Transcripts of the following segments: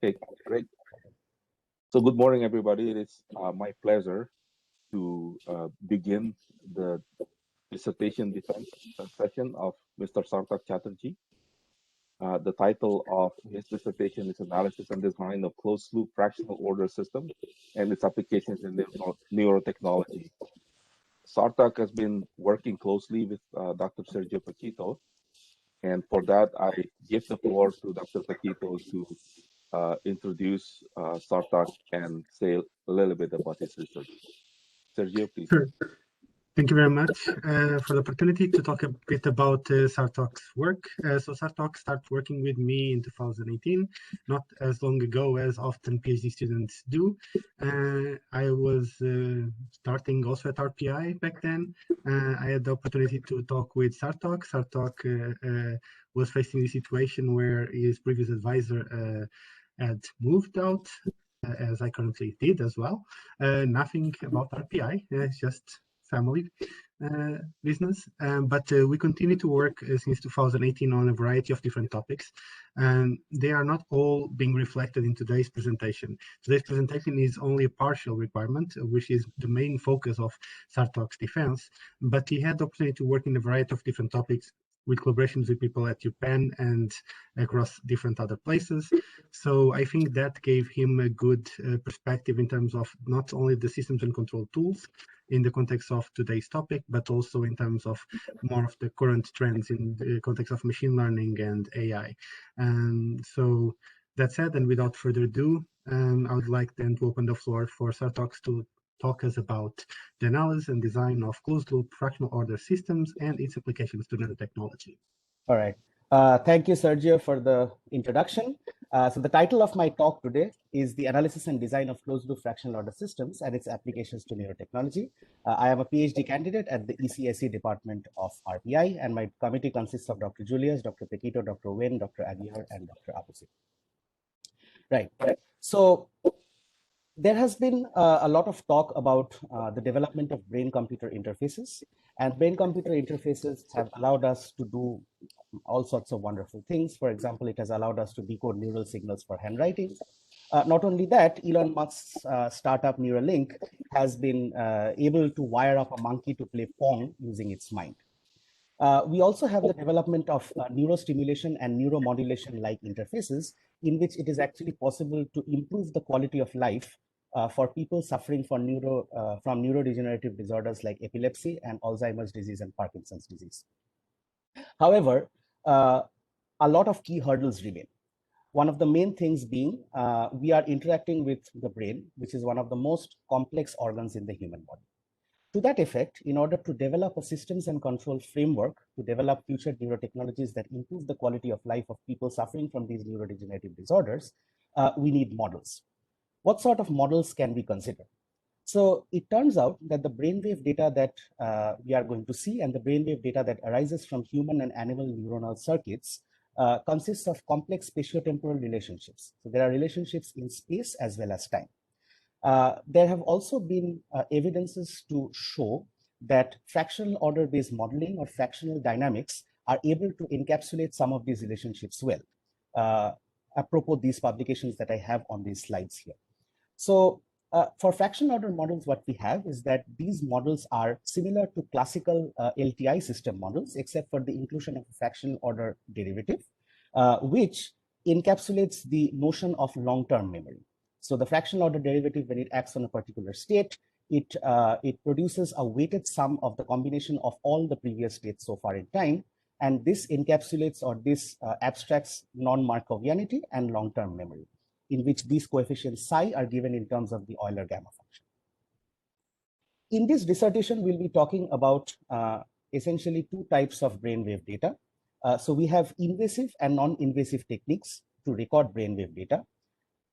Okay, great. So good morning, everybody. It is my pleasure to begin the dissertation defense session of Mr. Sarthak Chatterjee. The title of his dissertation is Analysis and Design of Closed-Loop Fractional Order System and its Applications in Neurotechnology. Sarthak has been working closely with Dr. Sergio Paquito, and for that, I give the floor to Dr. Paquito to introduce Sarthak and say a little bit about his research. Sergio, please. Sure. Thank you very much for the opportunity to talk a bit about Sarthak's work. So Sarthak started working with me in 2018, not as long ago as often PhD students do. I was starting also at RPI back then. I had the opportunity to talk with Sarthak. Sarthak was facing the situation where his previous advisor had moved out, as I currently did as well. Nothing about RPI, it's just family business, but we continue to work since 2018 on a variety of different topics, and they are not all being reflected in today's presentation. Today's presentation is only a partial requirement, which is the main focus of Sarthak's defense, but he had the opportunity to work in a variety of different topics with collaborations with people at UPenn and across different other places. So I think that gave him a good perspective in terms of not only the systems and control tools in the context of today's topic, but also in terms of more of the current trends in the context of machine learning and AI. So that said, and without further ado, I would like then to open the floor for Sarthak to talk us about the analysis and design of closed-loop fractional order systems and its applications to nanotechnology. All right. Thank you, Sergio, for the introduction. So the title of my talk today is The Analysis and Design of Closed-Loop Fractional Order Systems and Its Applications to Neurotechnology. I am a PhD candidate at the ECSE department of RPI, and my committee consists of Dr. Julius, Dr. Paquito, Dr. Wen, Dr. Aguiar, and Dr. Abusi. Right. So there has been a lot of talk about the development of brain-computer interfaces, and brain-computer interfaces have allowed us to do all sorts of wonderful things. For example, it has allowed us to decode neural signals for handwriting. Not only that, Elon Musk's startup Neuralink has been able to wire up a monkey to play Pong using its mind. We also have the development of neurostimulation and neuromodulation-like interfaces in which it is actually possible to improve the quality of life for people suffering from neurodegenerative disorders like epilepsy and Alzheimer's disease and Parkinson's disease. However, a lot of key hurdles remain. One of the main things being we are interacting with the brain, which is one of the most complex organs in the human body. To that effect, in order to develop a systems and control framework to develop future neurotechnologies that improve the quality of life of people suffering from these neurodegenerative disorders, we need models. What sort of models can we consider? So it turns out that the brainwave data that we are going to see and the brainwave data that arises from human and animal neuronal circuits consists of complex spatiotemporal relationships. So there are relationships in space as well as time. There have also been evidences to show that fractional order based modeling or fractional dynamics are able to encapsulate some of these relationships well, apropos these publications that I have on these slides here. So for fractional order models, what we have is that these models are similar to classical LTI system models, except for the inclusion of a fractional order derivative, which encapsulates the notion of long-term memory. So the fractional order derivative, when it acts on a particular state, it produces a weighted sum of the combination of all the previous states so far in time. And this encapsulates or this abstracts non-Markovianity and long-term memory, in which these coefficients psi are given in terms of the Euler gamma function. In this dissertation, we'll be talking about essentially two types of brainwave data. So we have invasive and non-invasive techniques to record brainwave data.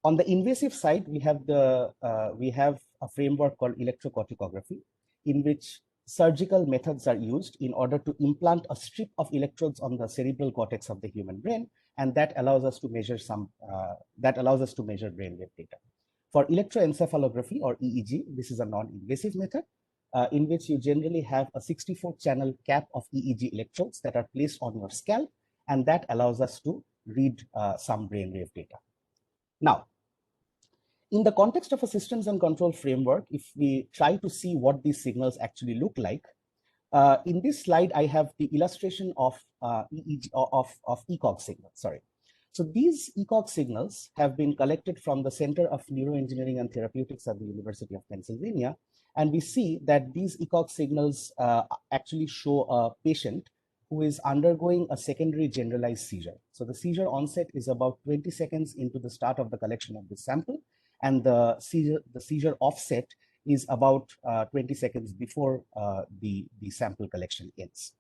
On the invasive side, we have a framework called electrocorticography, in which surgical methods are used in order to implant a strip of electrodes on the cerebral cortex of the human brain, and that allows us to measure brainwave data. For electroencephalography or EEG, this is a non-invasive method in which you generally have a 64-channel cap of EEG electrodes that are placed on your scalp, and that allows us to read some brainwave data. Now, in the context of a systems and control framework, if we try to see what these signals actually look like, in this slide, I have the illustration of ECOG signals. Sorry. So these ECOG signals have been collected from the Center of Neuroengineering and Therapeutics at the University of Pennsylvania. And we see that these ECOG signals actually show a patient who is undergoing a secondary generalized seizure. So the seizure onset is about 20 seconds into the start of the collection of the sample, and the seizure offset is about 20 seconds before the sample collection ends.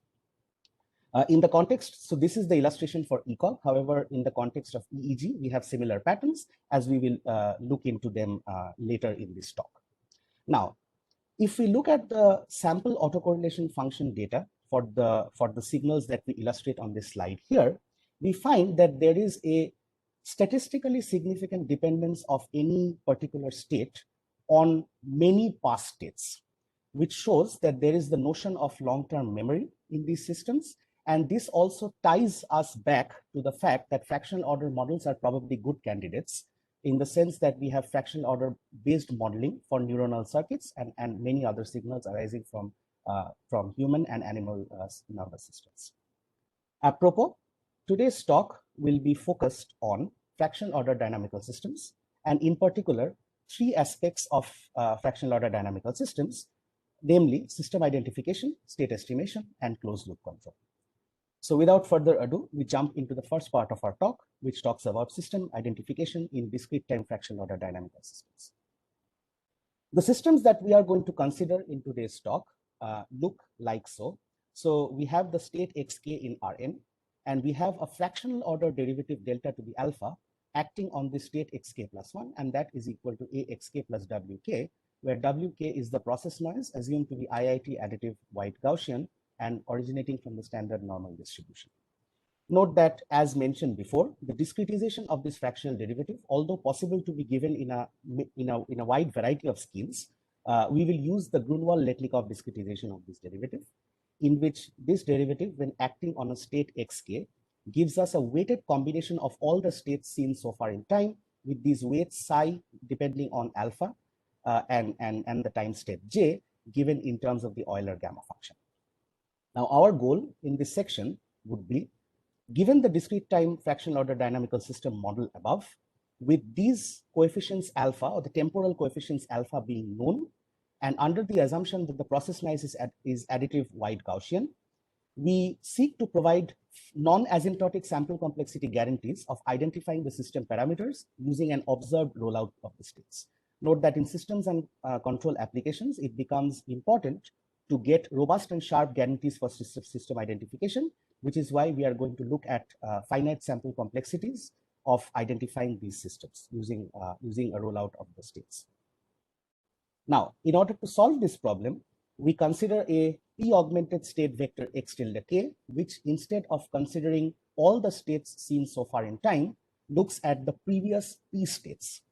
In the context, so this is the illustration for ECOG. However, in the context of EEG, we have similar patterns, as we will look into them later in this talk. Now, if we look at the sample autocorrelation function data for the signals that we illustrate on this slide here, we find that there is a statistically significant dependence of any particular state on many past states, which shows that there is the notion of long-term memory in these systems. And this also ties us back to the fact that fractional order models are probably good candidates, in the sense that we have fractional order based modeling for neuronal circuits and many other signals arising from human and animal nervous systems. Apropos, today's talk will be focused on fractional order dynamical systems, and in particular, three aspects of fractional order dynamical systems, namely system identification, state estimation, and closed loop control. So without further ado, we jump into the first part of our talk, which talks about system identification in discrete time fractional order dynamical systems. The systems that we are going to consider in today's talk look like so. So we have the state xk in Rn, and we have a fractional order derivative delta to the alpha acting on the state xk plus 1, and that is equal to axk plus wk, where wk is the process noise assumed to be IIT additive white Gaussian and originating from the standard normal distribution. Note that, as mentioned before, the discretization of this fractional derivative, although possible to be given in a wide variety of schemes, we will use the Grunwald-Letlikov discretization of this derivative, in which this derivative, when acting on a state xk, gives us a weighted combination of all the states seen so far in time, with these weights psi depending on alpha and the time step j, given in terms of the Euler gamma function. Now, our goal in this section would be, given the discrete time fractional order dynamical system model above, with these coefficients alpha, or the temporal coefficients alpha, being known, and under the assumption that the process noise is additive wide Gaussian, we seek to provide non-asymptotic sample complexity guarantees of identifying the system parameters using an observed rollout of the states. Note that in systems and control applications, it becomes important to get robust and sharp guarantees for system identification, which is why we are going to look at finite sample complexities of identifying these systems using a rollout of the states. Now, in order to solve this problem, we consider a p-augmented state vector x tilde k, which instead of considering all the states seen so far in time, looks at the previous p states.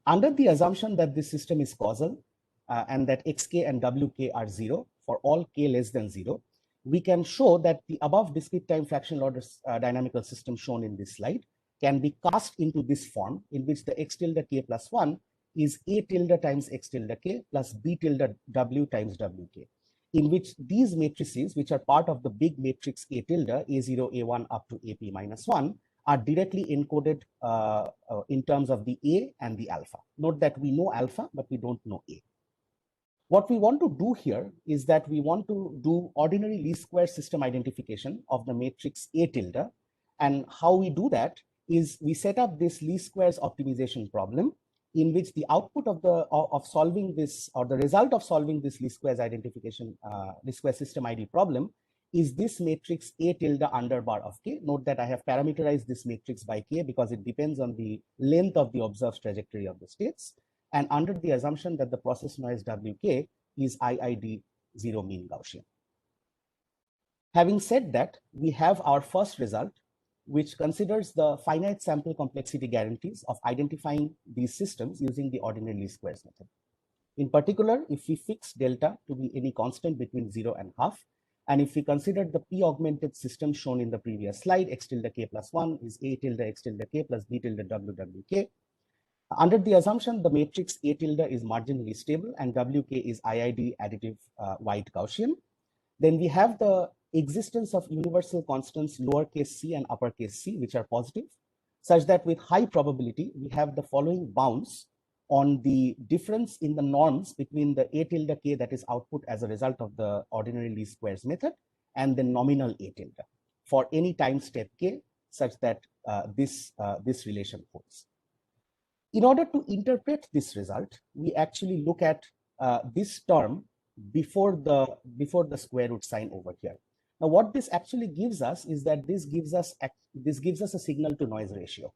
Under the assumption that this system is causal, and that xk and wk are 0 for all k less than 0, we can show that the above discrete time fractional order dynamical system shown in this slide can be cast into this form, in which the x tilde k plus 1 is a tilde times x tilde k plus b tilde w times wk, in which these matrices, which are part of the big matrix a tilde, a0, a1 up to ap minus 1, are directly encoded in terms of the a and the alpha. Note that we know alpha, but we don't know a. What we want to do here is that we want to do ordinary least square system identification of the matrix A tilde. And how we do that is we set up this least squares optimization problem, in which the output of solving this, or the result of solving this least squares identification, least square system ID problem, is this matrix A tilde under bar of k. Note that I have parameterized this matrix by k because it depends on the length of the observed trajectory of the states, and under the assumption that the process noise wk is IID 0 mean Gaussian. Having said that, we have our first result, which considers the finite sample complexity guarantees of identifying these systems using the ordinary least squares method. In particular, if we fix delta to be any constant between 0 and half, And if we consider the p-augmented system shown in the previous slide, x tilde k plus 1 is a tilde x tilde k plus b tilde wk. Under the assumption the matrix A tilde is marginally stable and WK is IID additive wide Gaussian, then we have the existence of universal constants lowercase c and uppercase c, which are positive, such that with high probability, we have the following bounds on the difference in the norms between the A tilde k that is output as a result of the ordinary least squares method and the nominal A tilde for any time step k, such that this relation holds. In order to interpret this result, we actually look at this term before the square root sign over here. Now, what this actually gives us is that this gives us a signal to noise ratio,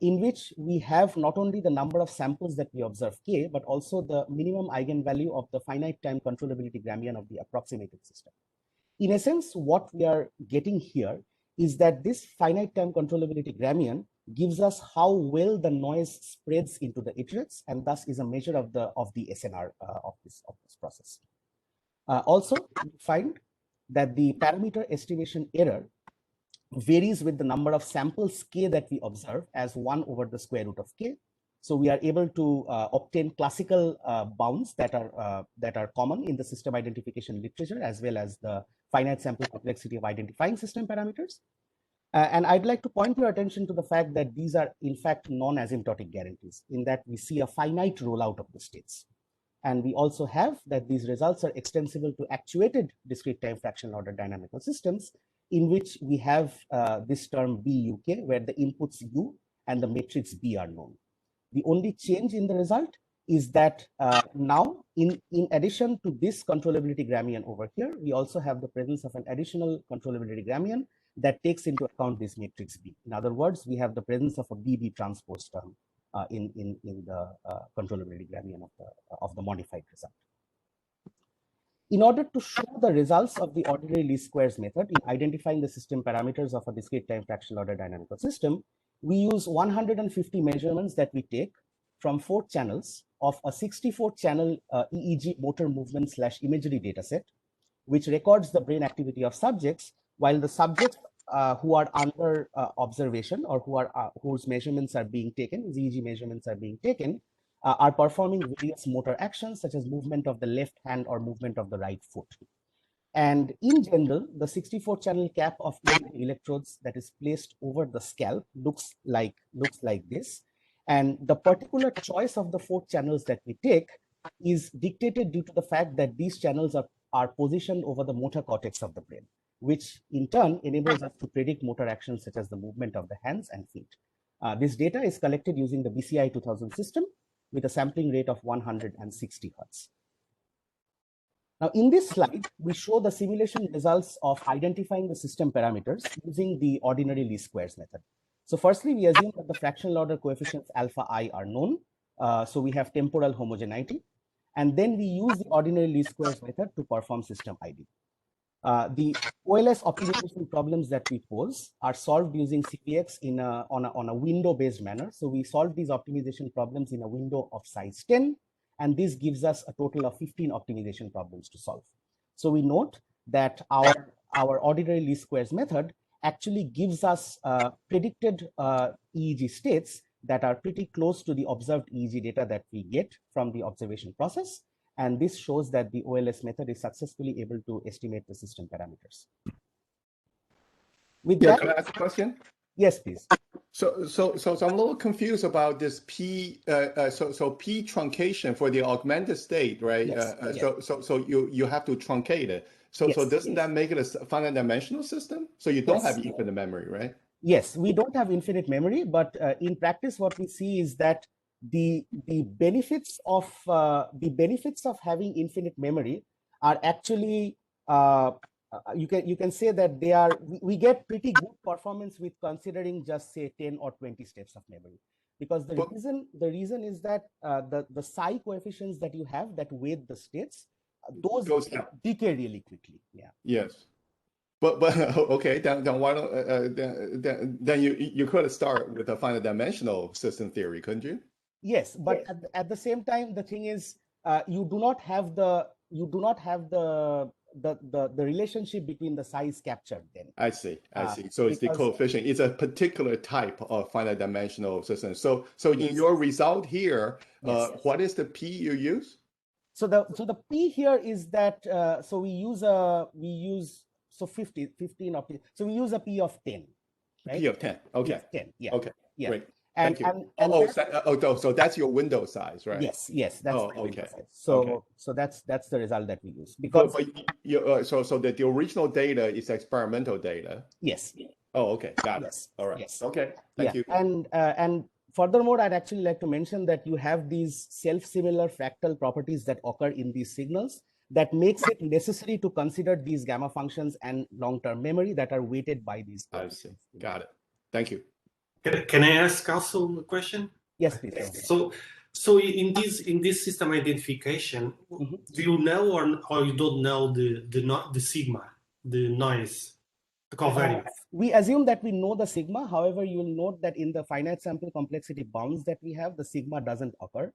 in which we have not only the number of samples that we observe k, but also the minimum eigenvalue of the finite time controllability Gramian of the approximated system. In essence, what we are getting here is that this finite time controllability Gramian gives us how well the noise spreads into the iterates, and thus is a measure of the SNR of this process. Also, we find that the parameter estimation error varies with the number of samples k that we observe as 1 over the square root of k. So we are able to obtain classical bounds that are common in the system identification literature, as well as the finite sample complexity of identifying system parameters. And I'd like to point your attention to the fact that these are in fact non-asymptotic guarantees, in that we see a finite rollout of the states. And we also have that these results are extensible to actuated discrete time fractional order dynamical systems, in which we have this term BUK, where the inputs U and the matrix B are known. The only change in the result is that now, in addition to this controllability Gramian over here, we also have the presence of an additional controllability Gramian that takes into account this matrix B. In other words, we have the presence of a BB transpose term in the controllability Gramian of the modified result. In order to show the results of the ordinary least squares method in identifying the system parameters of a discrete time fractional order dynamical system, we use 150 measurements that we take from 4 channels of a 64-channel EEG motor movement / imagery dataset, which records the brain activity of subjects, while the subjects who are under observation, or whose measurements are being taken, EEG measurements are being taken, are performing various motor actions such as movement of the left hand or movement of the right foot. And in general, the 64-channel cap of electrodes that is placed over the scalp looks like this. And the particular choice of the 4 channels that we take is dictated due to the fact that these channels are positioned over the motor cortex of the brain, which in turn enables us to predict motor actions such as the movement of the hands and feet. This data is collected using the BCI 2000 system with a sampling rate of 160 Hertz. Now, in this slide, we show the simulation results of identifying the system parameters using the ordinary least squares method. So firstly, we assume that the fractional order coefficients alpha I are known. So we have temporal homogeneity. And then we use the ordinary least squares method to perform system ID. The OLS optimization problems that we pose are solved using CPX on a window-based manner. So we solve these optimization problems in a window of size 10, and this gives us a total of 15 optimization problems to solve. So we note that our ordinary least squares method actually gives us predicted EEG states that are pretty close to the observed EEG data that we get from the observation process. And this shows that the OLS method is successfully able to estimate the system parameters. With that, can I ask a question? Yes, please. So I'm a little confused about this P. So P truncation for the augmented state, right? Yes, yes. So you have to truncate it. So Yes, doesn't that make it a finite dimensional system? So you don't have infinite memory, right? Yes, we don't have infinite memory, but in practice, what we see is that the benefits of having infinite memory are actually you can say that we get pretty good performance with considering just say 10 or 20 steps of memory, because the reason is that the psi coefficients that you have that weight the states, those decay really quickly. Yeah. Yes. But okay, then why don't then you could start with a finite dimensional system theory, couldn't you? Yes, but at the same time, the thing is, you do not have the the relationship between the size captured then. I see. So it's the coefficient. It's a particular type of finite dimensional system. So in your result here, what is the P you use? So the P here is that so we use 15 of P. So we use a P of 10. Right? P of 10. Okay. Yes, 10. Yeah. Okay. Yeah. Great. And, Thank you. So that's your window size, right? Yes, that's my window size. So that's the result that we use, because so that the original data is experimental data. Yes. Oh, okay, got it. Yes. All right. Yes. Okay. Thank you. And furthermore, I'd actually like to mention that you have these self-similar fractal properties that occur in these signals that makes it necessary to consider these gamma functions and long-term memory that are weighted by these. I see. Got it. Thank you. Can I ask also a question? Yes, please. So in this system identification, do you know or you don't know the sigma, the noise, the covariance? We assume that we know the sigma. However, you will note that in the finite sample complexity bounds that we have, the sigma doesn't occur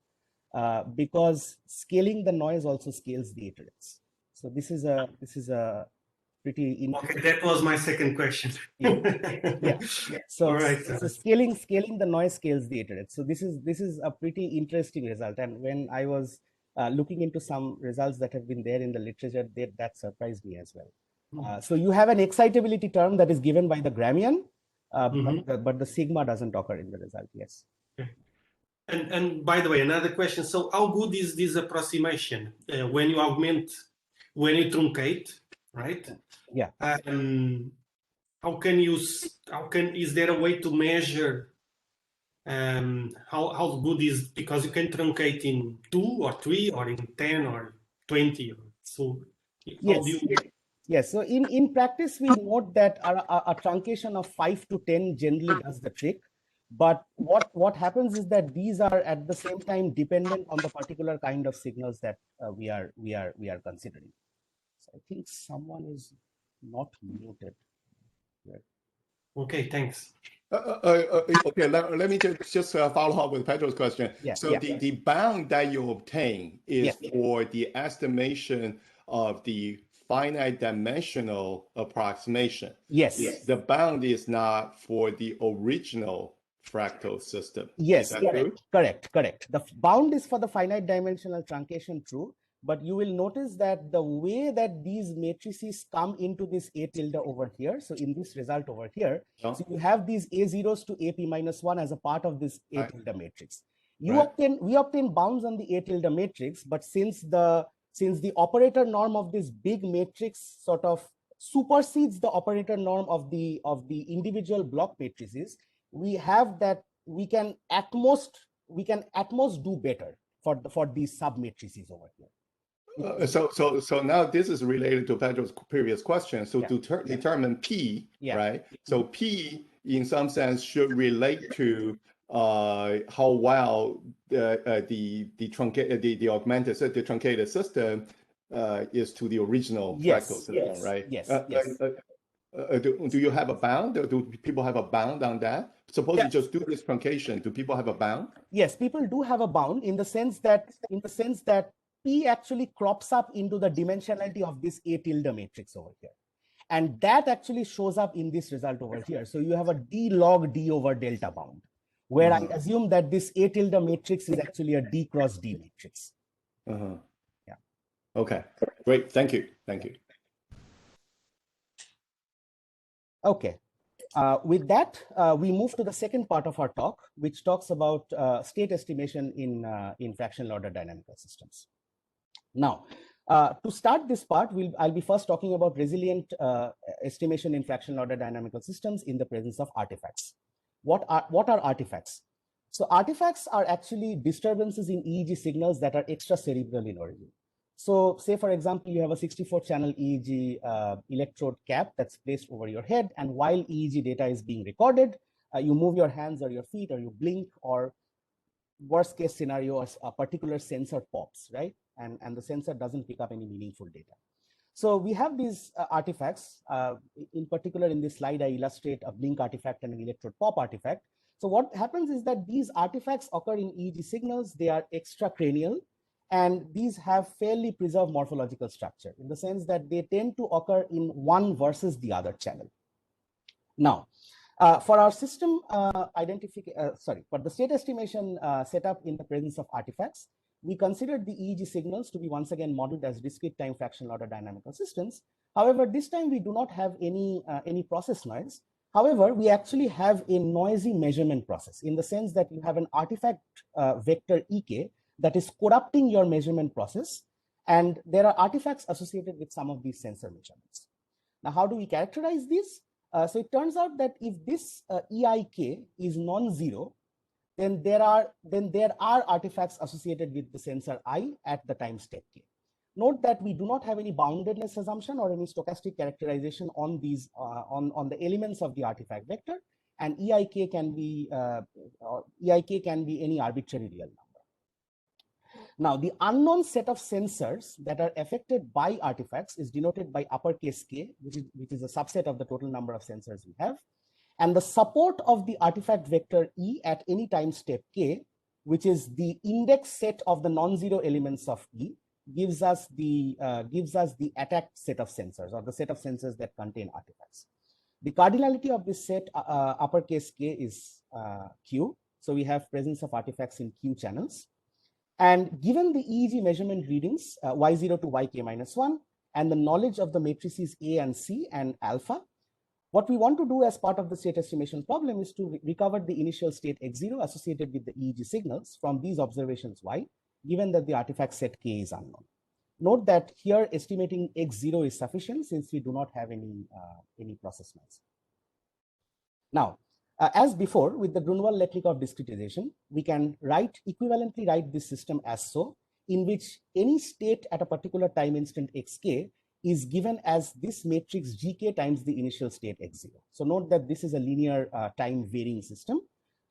because scaling the noise also scales the iterates. So this is a pretty okay. That was my second question. yeah. So, all right. So scaling the noise scales the iterates. So this is a pretty interesting result. And when I was looking into some results that have been there in the literature, that surprised me as well. So you have an excitability term that is given by the Gramian, but the sigma doesn't occur in the result. Yes. Okay. And by the way, another question. So how good is this approximation when you augment, when you truncate, right? Yeah. Is there a way to measure how good is, because you can truncate in 2 or 3 or in 10 or 20. So yes. Yes. So in practice, we note that a truncation of 5 to 10 generally does the trick. But what happens is that these are at the same time dependent on the particular kind of signals that we are considering. So I think someone is not muted. Okay, thanks. Okay, let me just follow up with Pedro's question. The bound that you obtain is for the estimation of the finite dimensional approximation. Yes. The bound is not for the original fractal system. Yes, is that true? Correct. The bound is for the finite dimensional truncation, true. But you will notice that the way that these matrices come into this A tilde over here, so in this result over here, so you have these A0s to AP minus 1 as a part of this A tilde matrix. We obtain bounds on the A tilde matrix, but since the operator norm of this big matrix sort of supersedes the operator norm of the individual block matrices, we have that we can at most do better for these sub matrices over here. So now this is related to Pedro's previous question. So to determine P, right? So P in some sense should relate to how well the augmented, the truncated system is to the original fractal system, right? Yes. Do you have a bound? Or do people have a bound on that? Suppose you just do this truncation. Do people have a bound? Yes, people do have a bound in the sense that P actually crops up into the dimensionality of this A tilde matrix over here. And that actually shows up in this result over here. So you have a D log D over delta bound, where I assume that this A tilde matrix is actually a D cross D matrix. Yeah. Okay, great. Thank you. Okay. With that, we move to the second part of our talk, which talks about state estimation in fractional order dynamical systems. Now, to start this part, I'll be first talking about resilient estimation in fractional order dynamical systems in the presence of artifacts. What are artifacts? So artifacts are actually disturbances in EEG signals that are extracerebral in origin. So say, for example, you have a 64-channel EEG electrode cap that's placed over your head, and while EEG data is being recorded, you move your hands or your feet, or you blink, or worst case scenario, a particular sensor pops, right? And the sensor doesn't pick up any meaningful data. So we have these artifacts. In particular, in this slide, I illustrate a blink artifact and an electrode pop artifact. So what happens is that these artifacts occur in EEG signals. They are extracranial, and these have fairly preserved morphological structure in the sense that they tend to occur in one versus the other channel. Now, for our system for the state estimation setup in the presence of artifacts, we considered the EEG signals to be once again modeled as discrete time fractional order dynamical systems. However, this time we do not have any process noise. However, we actually have a noisy measurement process in the sense that you have an artifact vector EK that is corrupting your measurement process, and there are artifacts associated with some of these sensor measurements. Now, how do we characterize this? So it turns out that if this EIK is non-zero, then there are artifacts associated with the sensor I at the time step k. Note that we do not have any boundedness assumption or any stochastic characterization on these on the elements of the artifact vector, and EIK can be any arbitrary real number. Now, the unknown set of sensors that are affected by artifacts is denoted by uppercase k, which is a subset of the total number of sensors we have. And the support of the artifact vector E at any time step k, which is the index set of the non-zero elements of E, gives us the attacked set of sensors, or the set of sensors that contain artifacts. The cardinality of this set, uppercase k, is Q. So we have presence of artifacts in Q channels. And given the EEG measurement readings, Y0 to YK-1, and the knowledge of the matrices A and C and alpha, what we want to do as part of the state estimation problem is to recover the initial state X0 associated with the EEG signals from these observations Y, given that the artifact set K is unknown. Note that here estimating X0 is sufficient since we do not have any process noise. Now, as before, with the Grunwald-Letnikov discretization, we can equivalently write this system as so, in which any state at a particular time instant xk is given as this matrix gk times the initial state x0. So note that this is a linear time varying system,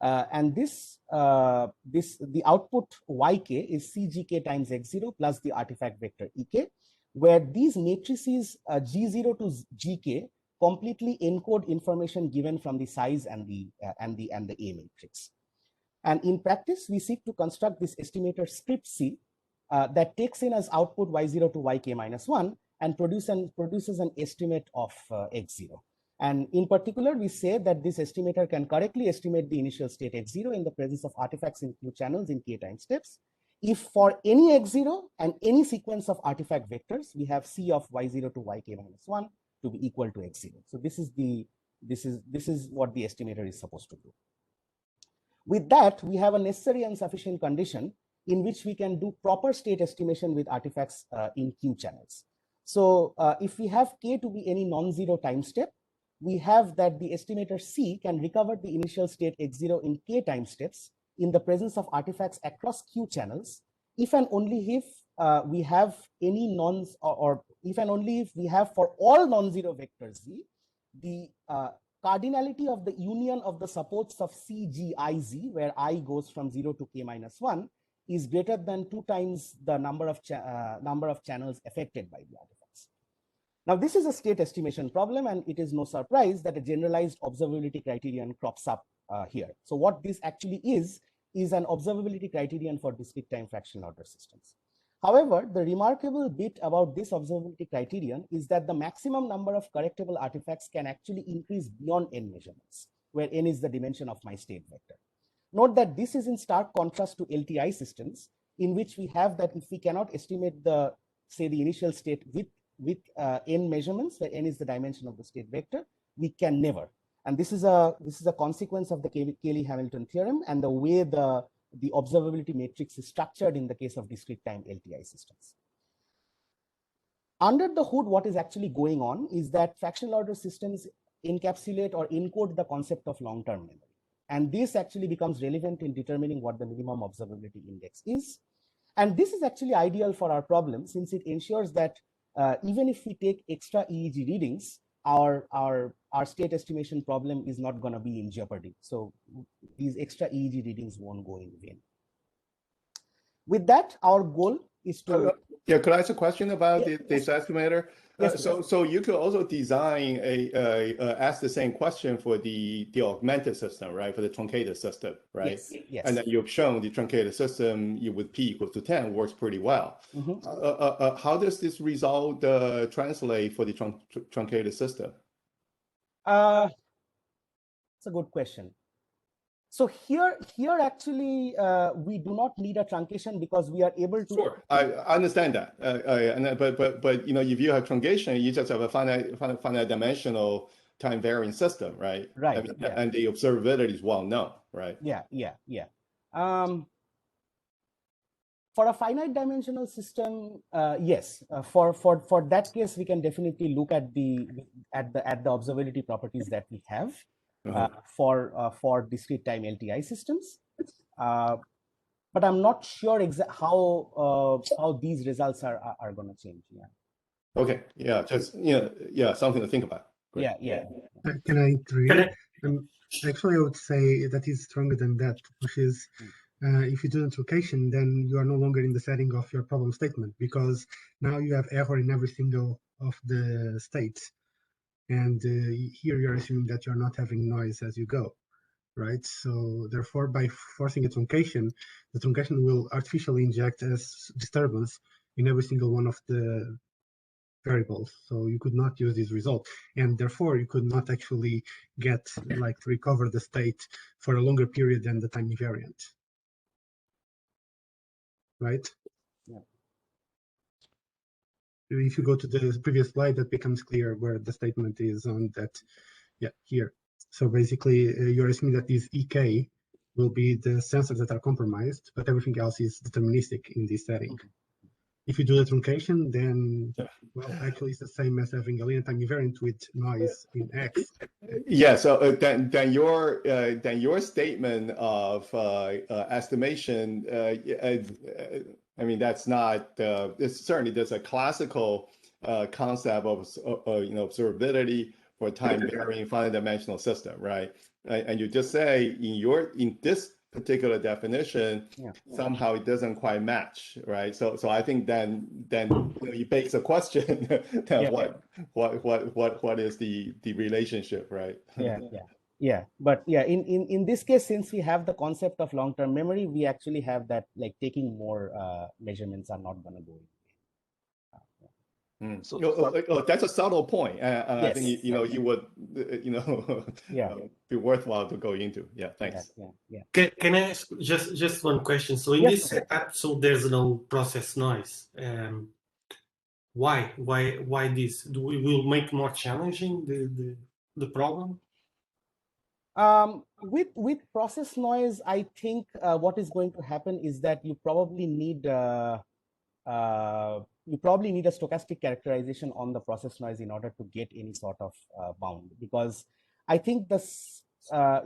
and the output yk is cgk times x0 plus the artifact vector ek, where these matrices g0 to gk completely encode information given from the size and the A matrix. And in practice, we seek to construct this estimator script C that takes in as output y0 to yk-1 and produces an estimate of x0. And in particular, we say that this estimator can correctly estimate the initial state x0 in the presence of artifacts in Q channels in k time steps. If for any x0 and any sequence of artifact vectors, we have C of y0 to yk-1 to be equal to x0. So this is what the estimator is supposed to do. With that, we have a necessary and sufficient condition in which we can do proper state estimation with artifacts in Q channels. So if we have k to be any non-zero time step, we have that the estimator C can recover the initial state x0 in k time steps in the presence of artifacts across Q channels, if and only if we have any if and only if we have for all non-zero vectors Z, the cardinality of the union of the supports of CGIZ, where I goes from 0 to k-1, is greater than 2 times the number of channels affected by the artifacts. Now, this is a state estimation problem, and it is no surprise that a generalized observability criterion crops up here. So what this actually is an observability criterion for discrete time fractional order systems. However, the remarkable bit about this observability criterion is that the maximum number of correctable artifacts can actually increase beyond n measurements, where n is the dimension of my state vector. Note that this is in stark contrast to LTI systems, in which we have that if we cannot estimate the initial state with n measurements, where n is the dimension of the state vector, we can never. And this is a consequence of the Cayley-Hamilton theorem and the way the observability matrix is structured in the case of discrete time LTI systems. Under the hood, what is actually going on is that fractional order systems encapsulate or encode the concept of long-term memory. And this actually becomes relevant in determining what the minimum observability index is. And this is actually ideal for our problem, since it ensures that even if we take extra EEG readings, our state estimation problem is not going to be in jeopardy. So these extra EEG readings won't go in vain. With that, our goal is to Yeah, could I ask a question about this estimator? Yes, so you could also design ask the same question for the augmented system, right? For the truncated system, right? Yes. And then you've shown the truncated system with p equals to 10 works pretty well. How does this result translate for the truncated system? It's a good question. So here actually, we do not need a truncation because we are able to. Sure, I understand that. But you know, if you have truncation, you just have a finite dimensional time varying system, right? Right. I mean, and the observability is well known, right? Yeah. For a finite dimensional system, yes. For that case, we can definitely look at the observability properties that we have for discrete time LTI systems. But I'm not sure how these results are going to change. Yeah. Okay. Yeah. Just something to think about. Great. Yeah. Can I intervene? Actually, I would say that is stronger than that, which is if you do the truncation, then you are no longer in the setting of your problem statement, because now you have error in every single of the states. And here you're assuming that you're not having noise as you go, right? So therefore, by forcing a truncation, the truncation will artificially inject as disturbance in every single one of the variables. So you could not use this result. And therefore, you could not actually get to recover the state for a longer period than the time invariant. Right? Yeah. If you go to the previous slide, that becomes clear where the statement is on that. Yeah, here. So basically, you're assuming that these EK will be the sensors that are compromised, but everything else is deterministic in this setting. If you do the truncation, then, well, actually it's the same as having a linear time invariant with noise in X. Yeah, so then your statement of estimation, I mean, that's not, it's certainly there's a classical concept of observability for time varying finite dimensional system, right? And you just say in this particular definition, somehow it doesn't quite match, right? So I think then it begs a question what is the relationship, right? Yeah. But yeah, in this case, since we have the concept of long-term memory, we actually have that taking more measurements are not going to go in. So that's a subtle point. Yes, I think you would be worthwhile to go into. Yeah, thanks. Yeah. Can I ask just one question? So in this setup, so there's no process noise. Why this? We will make more challenging the problem? With process noise, I think what is going to happen is that you probably need a stochastic characterization on the process noise in order to get any sort of bound, because I think this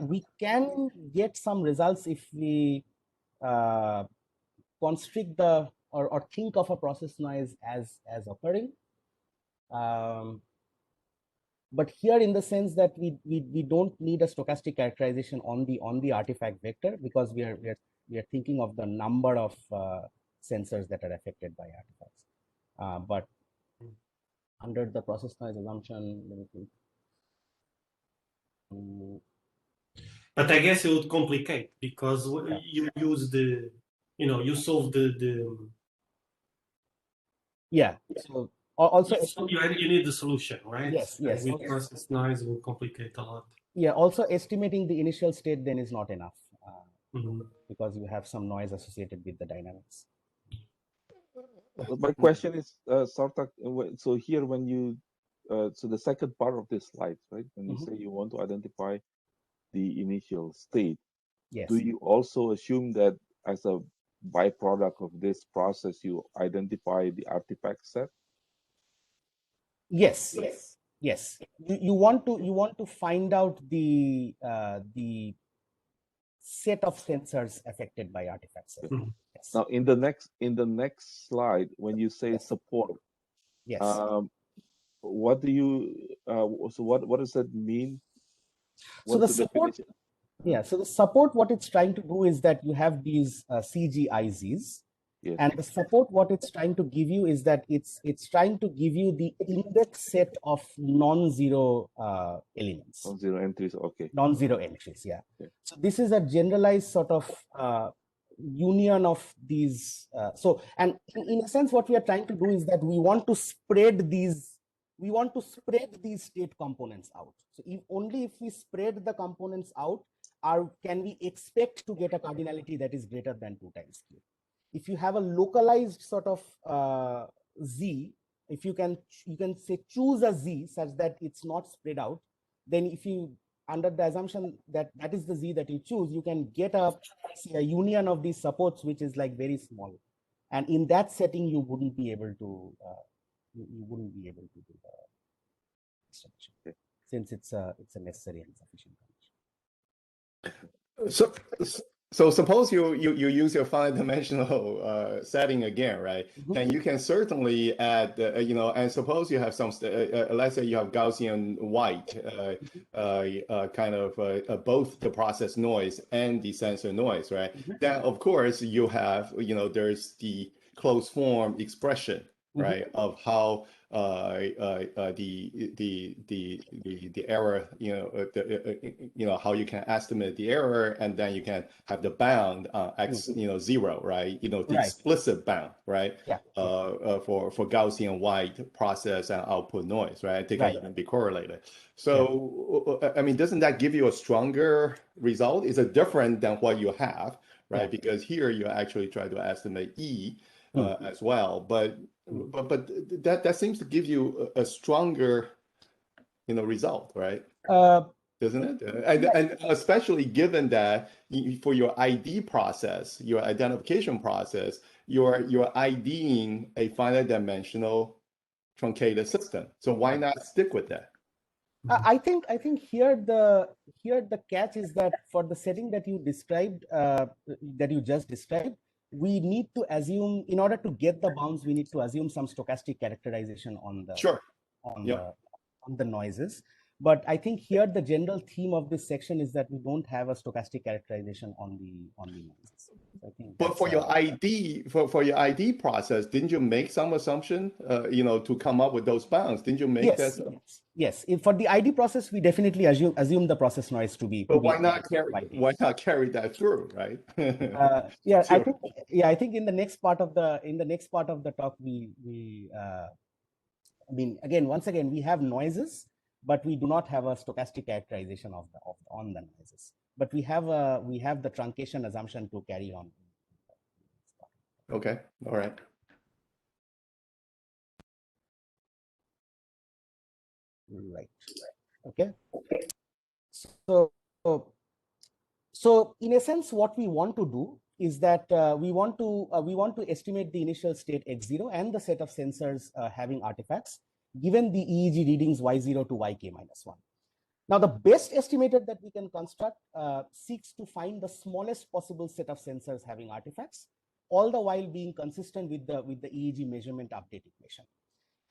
we can get some results if we constrict the or think of a process noise as occurring. But here, in the sense that we don't need a stochastic characterization on the artifact vector, because we are thinking of the number of sensors that are affected by artifacts. But under the process noise assumption, let me think. But I guess it would complicate, because you use you solve the So also you need the solution, right? Yes. With process noise, it will complicate a lot. Yeah. Also, estimating the initial state then is not enough, because you have some noise associated with the dynamics. My question is, Sarthak, so here when you, so the second part of this slide, right? When you say you want to identify the initial state, do you also assume that as a byproduct of this process, you identify the artifact set? Yes. You want to find out the set of sensors affected by artifacts. Yes. Now, in the next slide, when you say support, what do you so what does that mean? So the support, so the support, what it's trying to do is that you have these CGIZs, Yes. And the support, what it's trying to give you is that it's trying to give you the index set of non-zero elements. Non-zero entries, okay. Non-zero entries, yeah. Okay. So this is a generalized sort of union of these. And in a sense, what we are trying to do is that we want to spread these state components out. So only if we spread the components out, can we expect to get a cardinality that is greater than 2 times Q. If you have a localized sort of Z, if you can say choose a Z such that it's not spread out, then if you, under the assumption that that is the Z that you choose, you can get a union of these supports which is like very small, and in that setting you wouldn't be able to do the distribution, since it's a necessary and sufficient condition. So suppose you use your 5-dimensional setting again, right? And you can certainly add, and suppose you have some, let's say you have Gaussian white, kind of both the process noise and the sensor noise, right? Then of course you have, there's the closed form expression, right, of how the error, how you can estimate the error, and then you can have the bound x, 0, right? The explicit bound, right? Yeah. For Gaussian white process and output noise, right? They can even be correlated. So, I mean, doesn't that give you a stronger result? Is it different than what you have, right? Yeah. Because here you actually try to estimate E as well, but that seems to give you a stronger, result, right? Doesn't it? And especially given that for your ID process, your identification process, you're IDing a finite dimensional truncated system. So why not stick with that? I think here the catch is that for the setting that you described, that you just described, we need to assume, in order to get the bounds, we need to assume some stochastic characterization on the on the noises. But I think here the general theme of this section is that we don't have a stochastic characterization on the noises. I think but for your ID, for your ID process, didn't you make some assumption, to come up with those bounds? Didn't you make that? Yes. For the ID process, we definitely assume the process noise to be. But why not carry that through, right? Yeah, sure. I think in the next part of the talk, I mean, once again, we have noises, but we do not have a stochastic characterization on the noises. But we have the truncation assumption to carry on. Okay. All right. Right. Okay. So in a sense, what we want to do is that we want to estimate the initial state x0 and the set of sensors having artifacts given the EEG readings y0 to yk minus 1. Now, the best estimator that we can construct seeks to find the smallest possible set of sensors having artifacts, all the while being consistent with the EEG measurement update equation.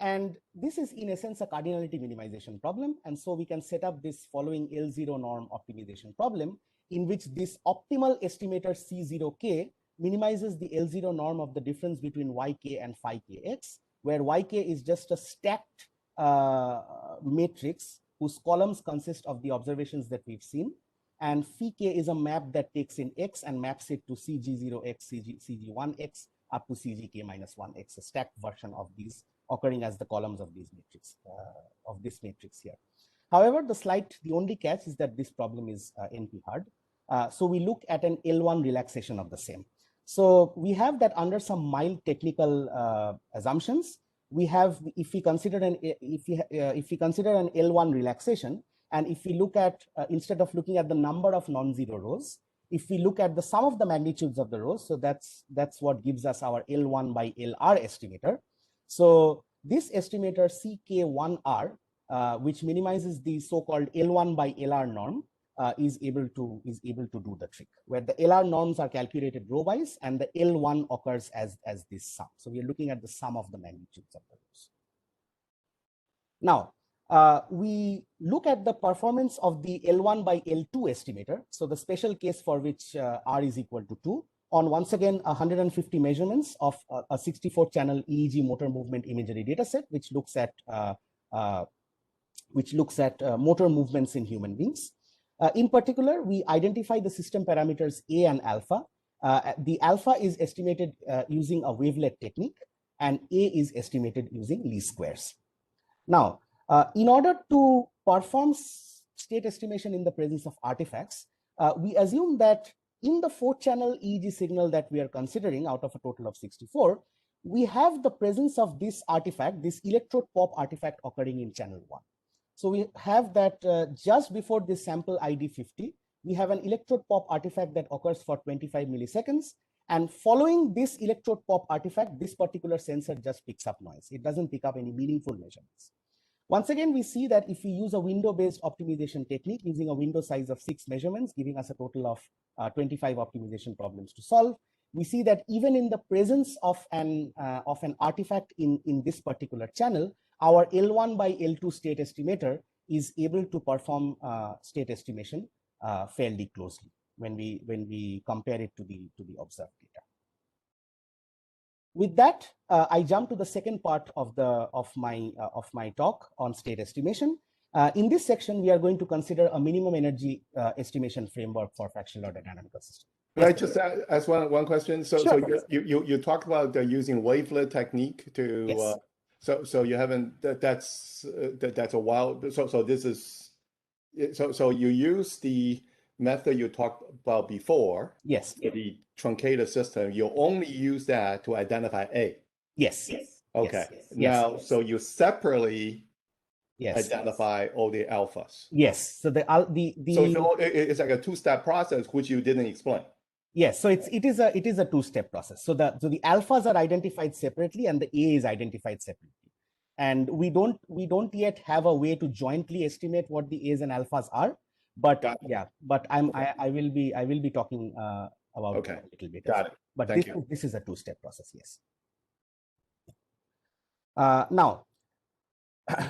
And this is in essence a cardinality minimization problem. And so we can set up this following L0 norm optimization problem, in which this optimal estimator C0k minimizes the L0 norm of the difference between yk and phi kx, where yk is just a stacked matrix whose columns consist of the observations that we've seen, and phi k is a map that takes in x and maps it to cg0x, cg1x up to cgk minus 1x, a stacked version of these occurring as the columns of these matrix, of this matrix here. However, the only catch is that this problem is NP hard. So we look at an L1 relaxation of the same. So we have that under some mild technical assumptions, we have, if we consider an L1 relaxation, and if we look at, instead of looking at the number of non-zero rows, if we look at the sum of the magnitudes of the rows, so that's what gives us our L1 by LR estimator. So this estimator CK1R, which minimizes the so-called L1 by LR norm, is able to do the trick, where the LR norms are calculated row-wise and the L1 occurs as this sum. So we are looking at the sum of the magnitudes of the rows. Now, we look at the performance of the L1 by L2 estimator. So the special case for which R is equal to 2, on once again 150 measurements of a 64-channel EEG motor movement imagery dataset, which looks at motor movements in human beings. In particular, we identify the system parameters A and alpha. The alpha is estimated using a wavelet technique, and A is estimated using least squares. Now, in order to perform state estimation in the presence of artifacts, we assume that in the 4-channel EEG signal that we are considering out of a total of 64, we have the presence of this artifact, this electrode pop artifact occurring in channel 1. So we have that just before this sample ID 50, we have an electrode pop artifact that occurs for 25 milliseconds. And following this electrode pop artifact, this particular sensor just picks up noise. It doesn't pick up any meaningful measurements. Once again, we see that if we use a window-based optimization technique using a window size of 6 measurements, giving us a total of 25 optimization problems to solve, we see that even in the presence of an artifact in this particular channel, our L1 by L2 state estimator is able to perform state estimation fairly closely when we compare it to the observed data. With that, I jump to the second part of my talk on state estimation. In this section, we are going to consider a minimum energy estimation framework for fractional order dynamical systems. Can I just ask one question? So, sure. So you talked about using wavelet technique to. Yes. So you haven't. That's a while. So this is. So you use the method you talked about before. Yes. The truncated system. You only use that to identify A. Yes. Okay. Yes. Now, so you separately. Yes. Identify all the alphas. Yes. So it's like a two-step process, which you didn't explain. Yes. So it is a two-step process. So the alphas are identified separately and the A is identified separately. And we don't yet have a way to jointly estimate what the A's and alphas are. But I will be talking about that a little bit. Got it. But this is a two-step process. Yes. Now.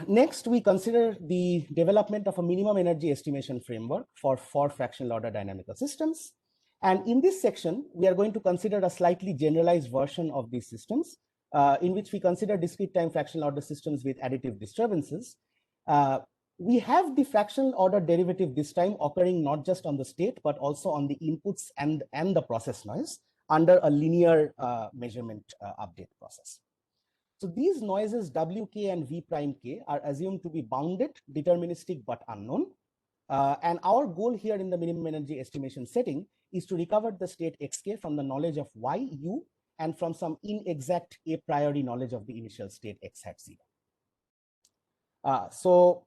Next, we consider the development of a minimum energy estimation framework for fractional order dynamical systems. And in this section, we are going to consider a slightly generalized version of these systems, in which we consider discrete time fractional order systems with additive disturbances. We have the fractional order derivative this time occurring not just on the state, but also on the inputs and the process noise under a linear measurement update process. So these noises Wk and V prime k are assumed to be bounded, deterministic, but unknown. And our goal here in the minimum energy estimation setting is to recover the state xk from the knowledge of y, u, and from some inexact a priori knowledge of the initial state x hat 0. So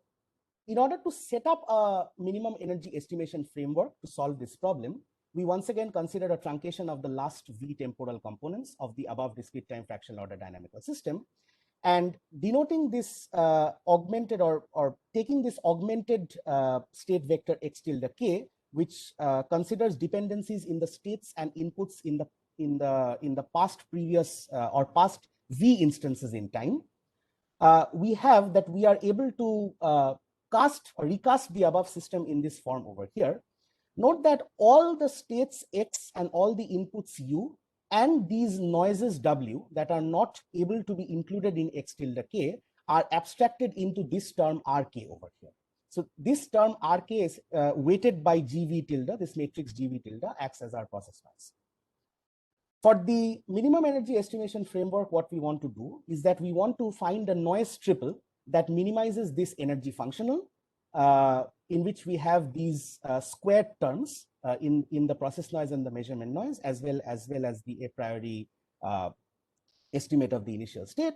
in order to set up a minimum energy estimation framework to solve this problem, we once again consider a truncation of the last V temporal components of the above discrete time fractional order dynamical system. And denoting this augmented or taking this augmented state vector x tilde k, which considers dependencies in the states and inputs in the past previous or past V instances in time, we have that we are able to recast the above system in this form over here. Note that all the states x and all the inputs u and these noises w that are not able to be included in x tilde k are abstracted into this term rk over here. So this term rk is weighted by gv tilde, this matrix gv tilde acts as our process noise. For the minimum energy estimation framework, what we want to do is that we want to find a noise triple that minimizes this energy functional, in which we have these squared terms in the process noise and the measurement noise, as well as the a priori estimate of the initial state,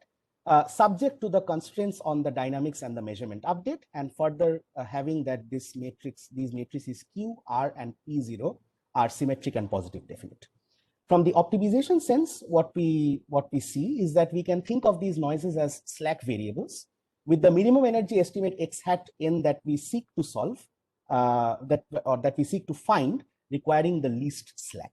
subject to the constraints on the dynamics and the measurement update, and further having that these matrices Q, R, and P0 are symmetric and positive definite. From the optimization sense, what we see is that we can think of these noises as slack variables, with the minimum energy estimate x hat n that we seek to solve, that we seek to find, requiring the least slack.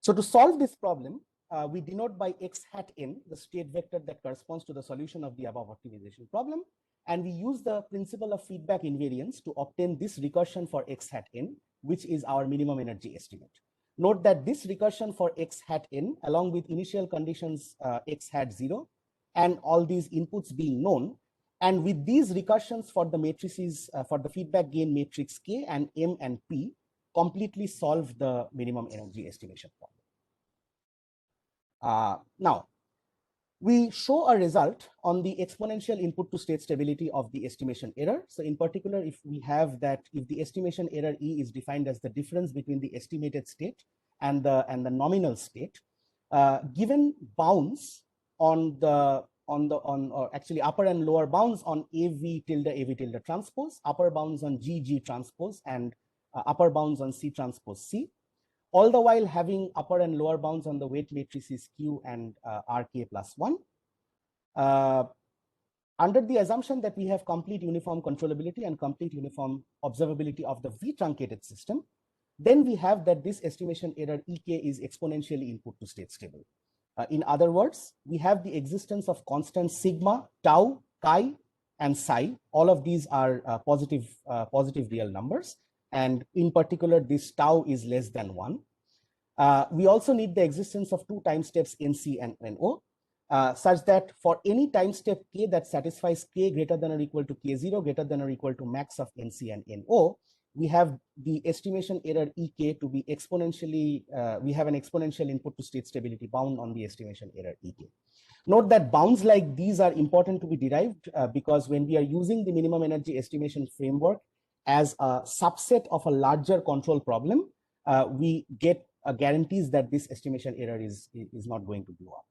So to solve this problem, we denote by x hat n the state vector that corresponds to the solution of the above optimization problem, and we use the principle of feedback invariance to obtain this recursion for x hat n, which is our minimum energy estimate. Note that this recursion for x hat n, along with initial conditions x hat 0, and all these inputs being known, and with these recursions for the matrices, for the feedback gain matrix K and M and P, completely solve the minimum energy estimation problem. Now, we show a result on the exponential input to state stability of the estimation error. So in particular, if we have that, if the estimation error E is defined as the difference between the estimated state and the nominal state, given bounds on or actually upper and lower bounds on AV tilde transpose, upper bounds on GG transpose, and upper bounds on C transpose C, all the while having upper and lower bounds on the weight matrices Q and RK plus 1. Under the assumption that we have complete uniform controllability and complete uniform observability of the V truncated system, then we have that this estimation error EK is exponentially input to state stable. In other words, we have the existence of constant sigma, tau, chi, and psi. All of these are positive real numbers. And in particular, this tau is less than 1. We also need the existence of 2 time steps NC and NO, such that for any time step K that satisfies K greater than or equal to K0 greater than or equal to max of NC and NO, we have the estimation error EK to be exponentially, we have an exponential input to state stability bound on the estimation error EK. Note that bounds like these are important to be derived because when we are using the minimum energy estimation framework as a subset of a larger control problem, we get guarantees that this estimation error is not going to blow up.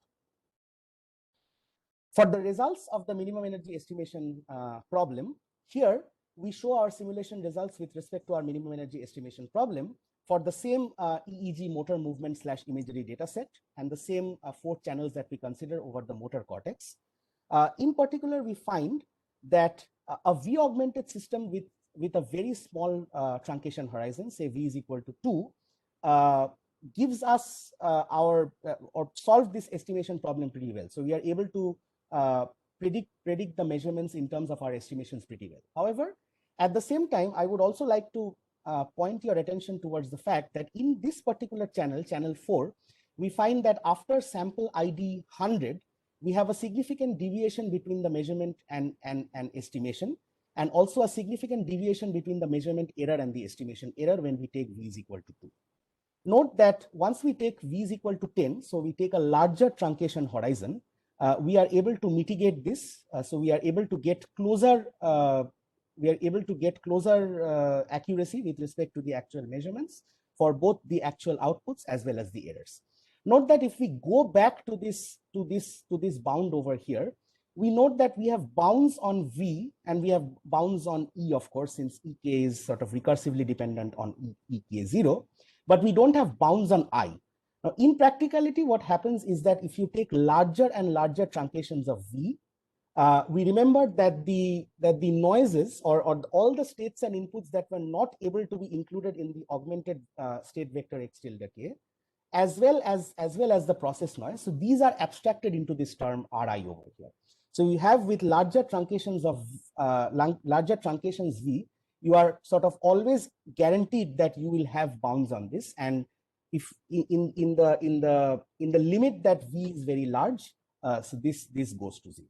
For the results of the minimum energy estimation problem, here we show our simulation results with respect to our minimum energy estimation problem for the same EEG motor movement / imagery data set and the same 4 channels that we consider over the motor cortex. In particular, we find that a V augmented system with a very small truncation horizon, say V is equal to 2, gives us or solve this estimation problem pretty well. So we are able to predict the measurements in terms of our estimations pretty well. However, at the same time, I would also like to point your attention towards the fact that in this particular channel, channel 4, we find that after sample ID 100, we have a significant deviation between the measurement and estimation, and also a significant deviation between the measurement error and the estimation error when we take V is equal to 2. Note that once we take V is equal to 10, so we take a larger truncation horizon, we are able to mitigate this. So we are able to get closer accuracy with respect to the actual measurements for both the actual outputs as well as the errors. Note that if we go back to this bound over here, we note that we have bounds on V and we have bounds on E, of course, since EK is sort of recursively dependent on EK0, but we don't have bounds on I. Now, in practicality, what happens is that if you take larger and larger truncations of V, we remember that the noises or all the states and inputs that were not able to be included in the augmented state vector x tilde k, as well as the process noise. So these are abstracted into this term Ri over here. So you have with larger truncations of V, you are sort of always guaranteed that you will have bounds on this, and if in the limit that V is very large, so this goes to 0.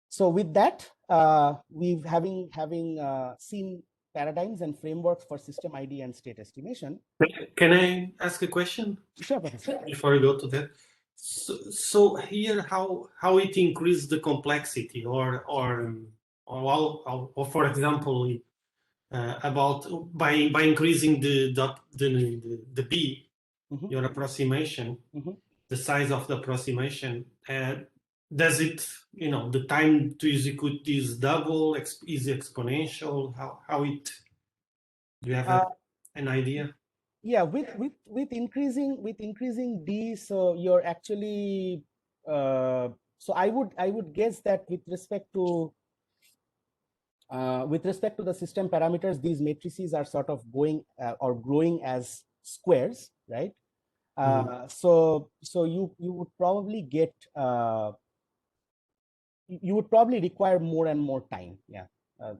So with that, we've having seen paradigms and frameworks for system ID and state estimation. Can I ask a question? Sure, Professor. Before we go to that, so here how it increases the complexity, or for example, about by increasing the B, your approximation, the size of the approximation, does it, the time to execute is double, is exponential? How it? Do you have an idea? Yeah, with increasing D, so you're actually so I would guess that with respect to the system parameters, these matrices are sort of going or growing as squares, right? So you would probably get you would probably require more and more time. Yeah,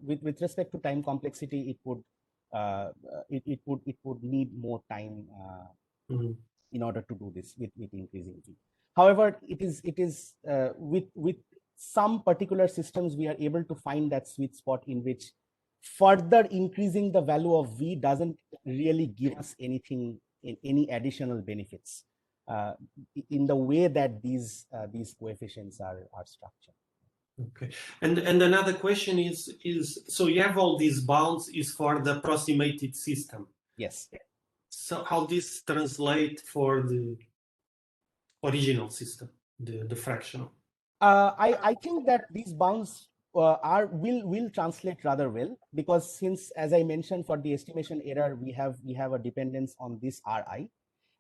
with respect to time complexity, it would it would need more time in order to do this with increasing V. However, it is with some particular systems we are able to find that sweet spot in which further increasing the value of V doesn't really give us anything in any additional benefits in the way that these coefficients are structured. Okay, and another question is so you have all these bounds is for the approximated system. Yes. So how this translate for the original system, the fractional? I think that these bounds will translate rather well, because since, as I mentioned, for the estimation error we have a dependence on this Ri,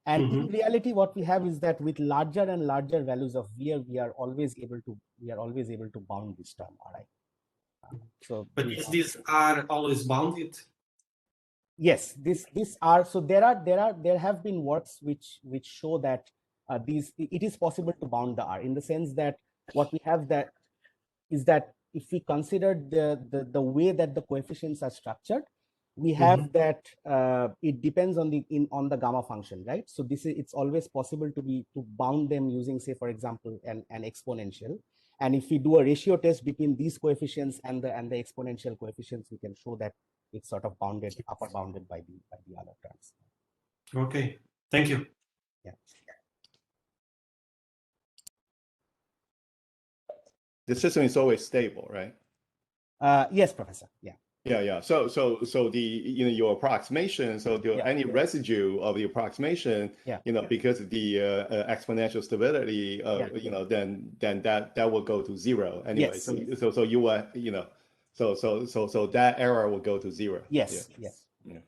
and in reality what we have is that with larger and larger values of V, we are always able to bound this term Ri. So, but is this R always bounded? Yes, this R. So there have been works which show that it is possible to bound the R, in the sense that what we have is that if we consider the way that the coefficients are structured, we have that it depends on the gamma function, right? So it's always possible to bound them using, say, for example, an exponential. And if we do a ratio test between these coefficients and the exponential coefficients, we can show that it's sort of bounded, upper bounded by the other terms. Okay, thank you. Yeah. The system is always stable, right? Yes, Professor. Yeah. Yeah. So the your approximation. So any residue of the approximation, because of the exponential stability, then that will go to zero anyway. Yes. So you so that error will go to zero. Yes. Yes. Yeah.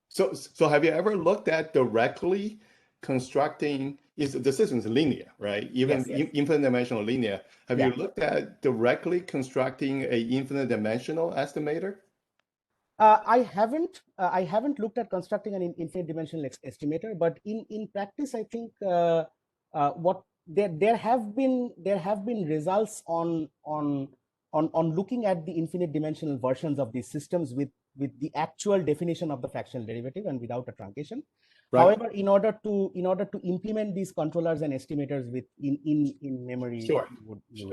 So have you ever looked at directly constructing? The system is linear, right? Even infinite dimensional linear. Have you looked at directly constructing a infinite dimensional estimator? I haven't looked at constructing an infinite dimensional estimator, but in practice, I think what there have been results on looking at the infinite dimensional versions of these systems with the actual definition of the fractional derivative and without a truncation. Right. However, in order to implement these controllers and estimators in memory, sure,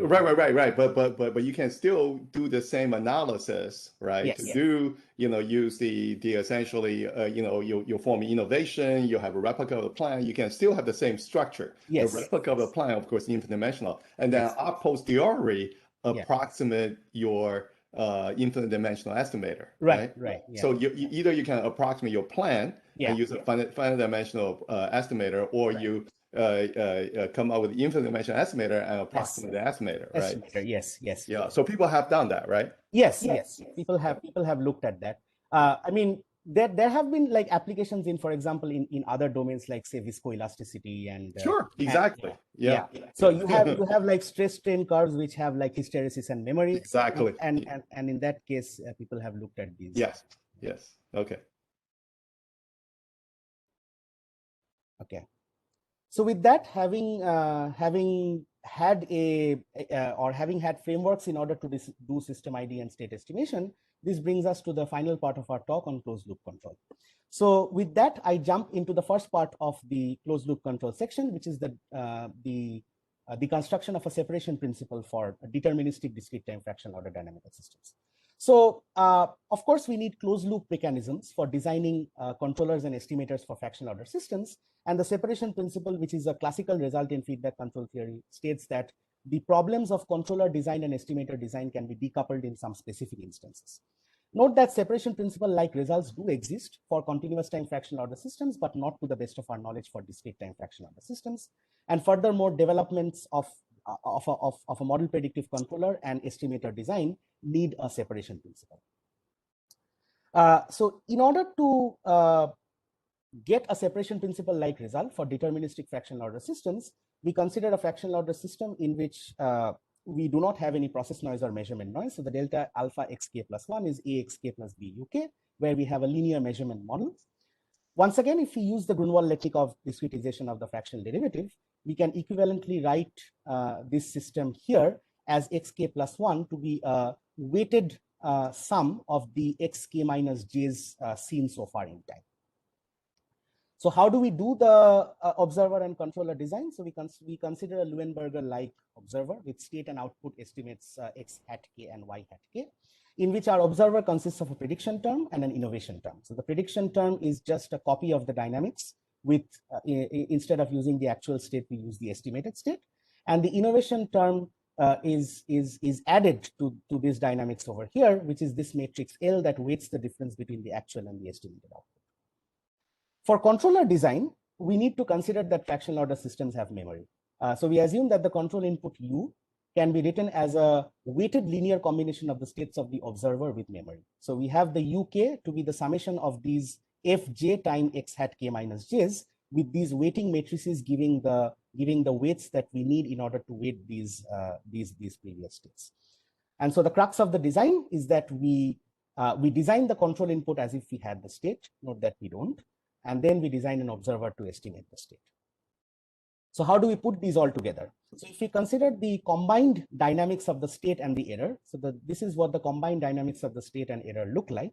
right. But you can still do the same analysis, right? Yes. To do use the essentially you form an innovation, you have a replica of the plan, you can still have the same structure. Yes. The replica of the plan, of course, infinite dimensional, and then a posteriori approximate your infinite dimensional estimator. Right. Yeah. So either you can approximate your plan and use a finite dimensional estimator, or you come up with the infinite dimensional estimator and approximate the estimator, right? Yes. Yeah. So people have done that, right? Yes. People have looked at that. I mean, there have been like applications in, for example, in other domains like, say, viscoelasticity and sure, exactly. Yeah. So you have like stress strain curves which have like hysteresis and memory. Exactly. And in that case, people have looked at these. Yes. Okay. So with that, having had frameworks in order to do system ID and state estimation, this brings us to the final part of our talk on closed loop control. So with that, I jump into the first part of the closed loop control section, which is the construction of a separation principle for deterministic discrete time fractional order dynamical systems. So, of course, we need closed loop mechanisms for designing controllers and estimators for fractional order systems. And the separation principle, which is a classical result in feedback control theory, states that the problems of controller design and estimator design can be decoupled in some specific instances. Note that separation principle-like results do exist for continuous time fractional order systems, but not to the best of our knowledge for discrete time fractional order systems. And furthermore, developments of a model predictive controller and estimator design need a separation principle. So in order to get a separation principle like result for deterministic fractional order systems, we consider a fractional order system in which we do not have any process noise or measurement noise. So the delta alpha xk plus 1 is axk plus buk, where we have a linear measurement model. Once again, if we use the Grunwald-Letnikov discretization of the fractional derivative, we can equivalently write this system here as xk plus 1 to be a weighted sum of the xk minus j's seen so far in time. So how do we do the observer and controller design? So we consider a Leuenberger-like observer with state and output estimates x hat k and y hat k, in which our observer consists of a prediction term and an innovation term. So the prediction term is just a copy of the dynamics with, instead of using the actual state, we use the estimated state. And the innovation term is added to this dynamics over here, which is this matrix L that weights the difference between the actual and the estimated output. For controller design, we need to consider that fractional order systems have memory. So we assume that the control input U can be written as a weighted linear combination of the states of the observer with memory. So we have the UK to be the summation of these fj time x hat k minus j's, with these weighting matrices giving the weights that we need in order to weight these previous states. And so the crux of the design is that we design the control input as if we had the state, note that we don't, and then we design an observer to estimate the state. So how do we put these all together? So if we consider the combined dynamics of the state and the error, so this is what the combined dynamics of the state and error look like.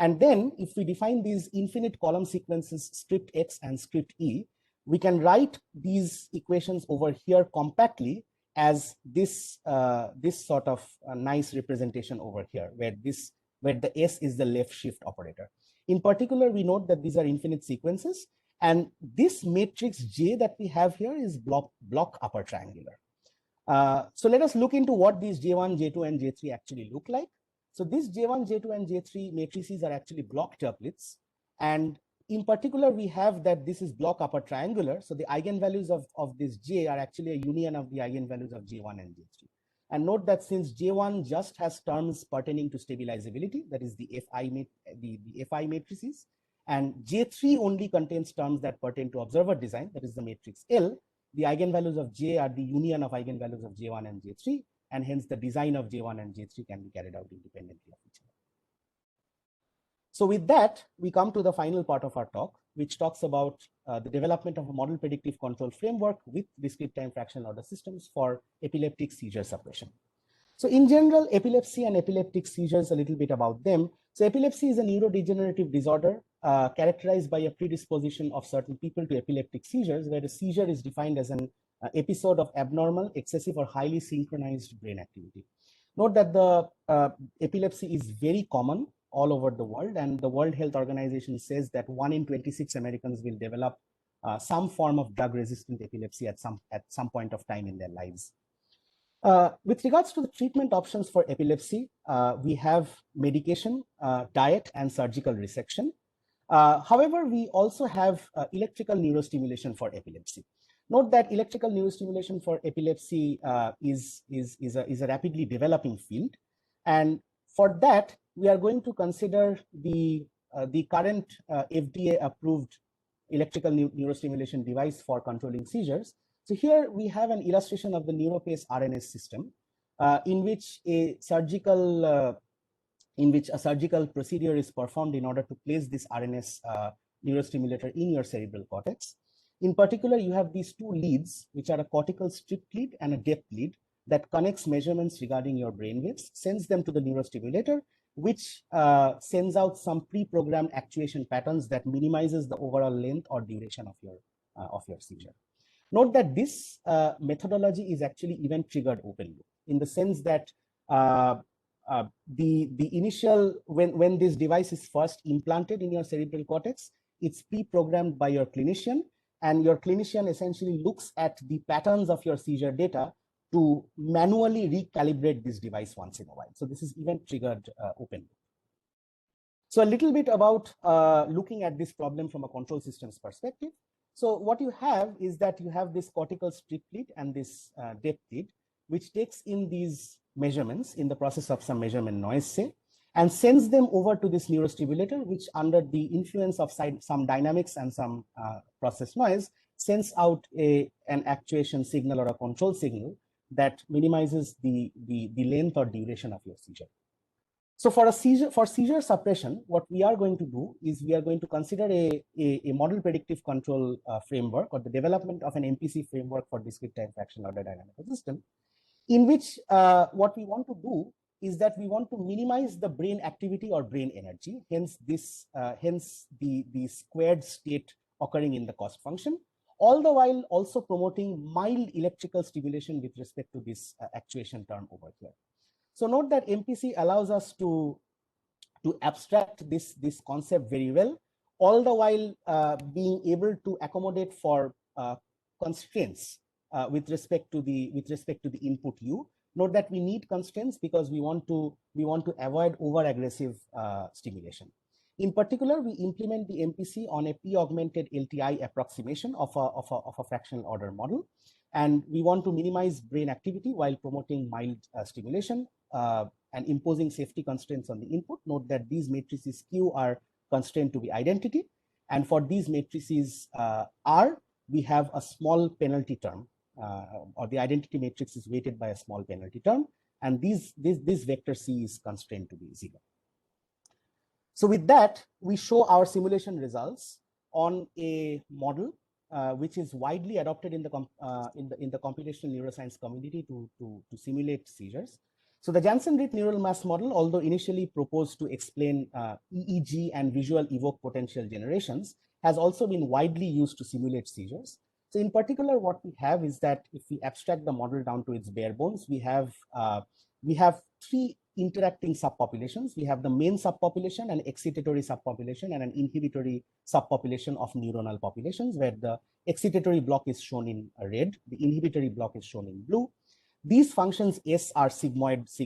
And then if we define these infinite column sequences script x and script e, we can write these equations over here compactly as this sort of a nice representation over here, where the s is the left shift operator. In particular, we note that these are infinite sequences, and this matrix J that we have here is block upper triangular. So let us look into what these J1, J2, and J3 actually look like. So these J1, J2, and J3 matrices are actually block tuplets. And in particular, we have that this is block upper triangular. So the eigenvalues of this J are actually a union of the eigenvalues of J1 and J3. And note that since J1 just has terms pertaining to stabilizability, that is the FI matrices, and J3 only contains terms that pertain to observer design, that is the matrix L, the eigenvalues of J are the union of eigenvalues of J1 and J3, and hence the design of J1 and J3 can be carried out independently of each other. So with that, we come to the final part of our talk, which talks about the development of a model predictive control framework with discrete time fractional order systems for epileptic seizure suppression. So in general, epilepsy and epileptic seizures, a little bit about them. So epilepsy is a neurodegenerative disorder characterized by a predisposition of certain people to epileptic seizures, where the seizure is defined as an episode of abnormal, excessive, or highly synchronized brain activity. Note that the epilepsy is very common all over the world, and the World Health Organization says that 1 in 26 Americans will develop some form of drug-resistant epilepsy at some point of time in their lives. With regards to the treatment options for epilepsy, we have medication, diet, and surgical resection. However, we also have electrical neurostimulation for epilepsy. Note that electrical neurostimulation for epilepsy is a rapidly developing field, and for that, we are going to consider the current FDA-approved electrical neurostimulation device for controlling seizures. So here we have an illustration of the NeuroPace RNS system, in which a surgical procedure is performed in order to place this RNS neurostimulator in your cerebral cortex. In particular, you have these two leads, which are a cortical strip lead and a depth lead, that connects measurements regarding your brainwaves, sends them to the neurostimulator, which sends out some pre-programmed actuation patterns that minimizes the overall length or duration of your seizure. Note that this methodology is actually event-triggered open loop, in the sense that the initial, when this device is first implanted in your cerebral cortex, it's pre-programmed by your clinician, and your clinician essentially looks at the patterns of your seizure data to manually recalibrate this device once in a while. So this is event-triggered open loop. So a little bit about looking at this problem from a control systems perspective. So what you have is that you have this cortical strip lead and this depth lead, which takes in these measurements in the process of some measurement noise, say, and sends them over to this neurostimulator, which under the influence of some dynamics and some process noise, sends out an actuation signal or a control signal that minimizes the length or duration of your seizure. So for seizure suppression, what we are going to do is we are going to consider a model predictive control framework, or the development of an MPC framework for discrete time fractional order dynamical system, in which what we want to do is that we want to minimize the brain activity or brain energy, hence the squared state occurring in the cost function, all the while also promoting mild electrical stimulation with respect to this actuation term over here. So note that MPC allows us to abstract this concept very well, all the while being able to accommodate for constraints with respect to the input U. Note that we need constraints because we want to avoid over aggressive stimulation. In particular, we implement the MPC on a p-augmented LTI approximation of a fractional order model, and we want to minimize brain activity while promoting mild stimulation and imposing safety constraints on the input. Note that these matrices Q are constrained to be identity, and for these matrices R, we have a small penalty term, or the identity matrix is weighted by a small penalty term, and this vector C is constrained to be 0. So with that, we show our simulation results on a model which is widely adopted in the computational neuroscience community to simulate seizures. So the Jensen-Ritt neural mass model, although initially proposed to explain EEG and visual evoked potential generations, has also been widely used to simulate seizures. So in particular, what we have is that if we abstract the model down to its bare bones, we have three interacting subpopulations. We have the main subpopulation, an excitatory subpopulation, and an inhibitory subpopulation of neuronal populations, where the excitatory block is shown in red, the inhibitory block is shown in blue. These functions S are sigmoids,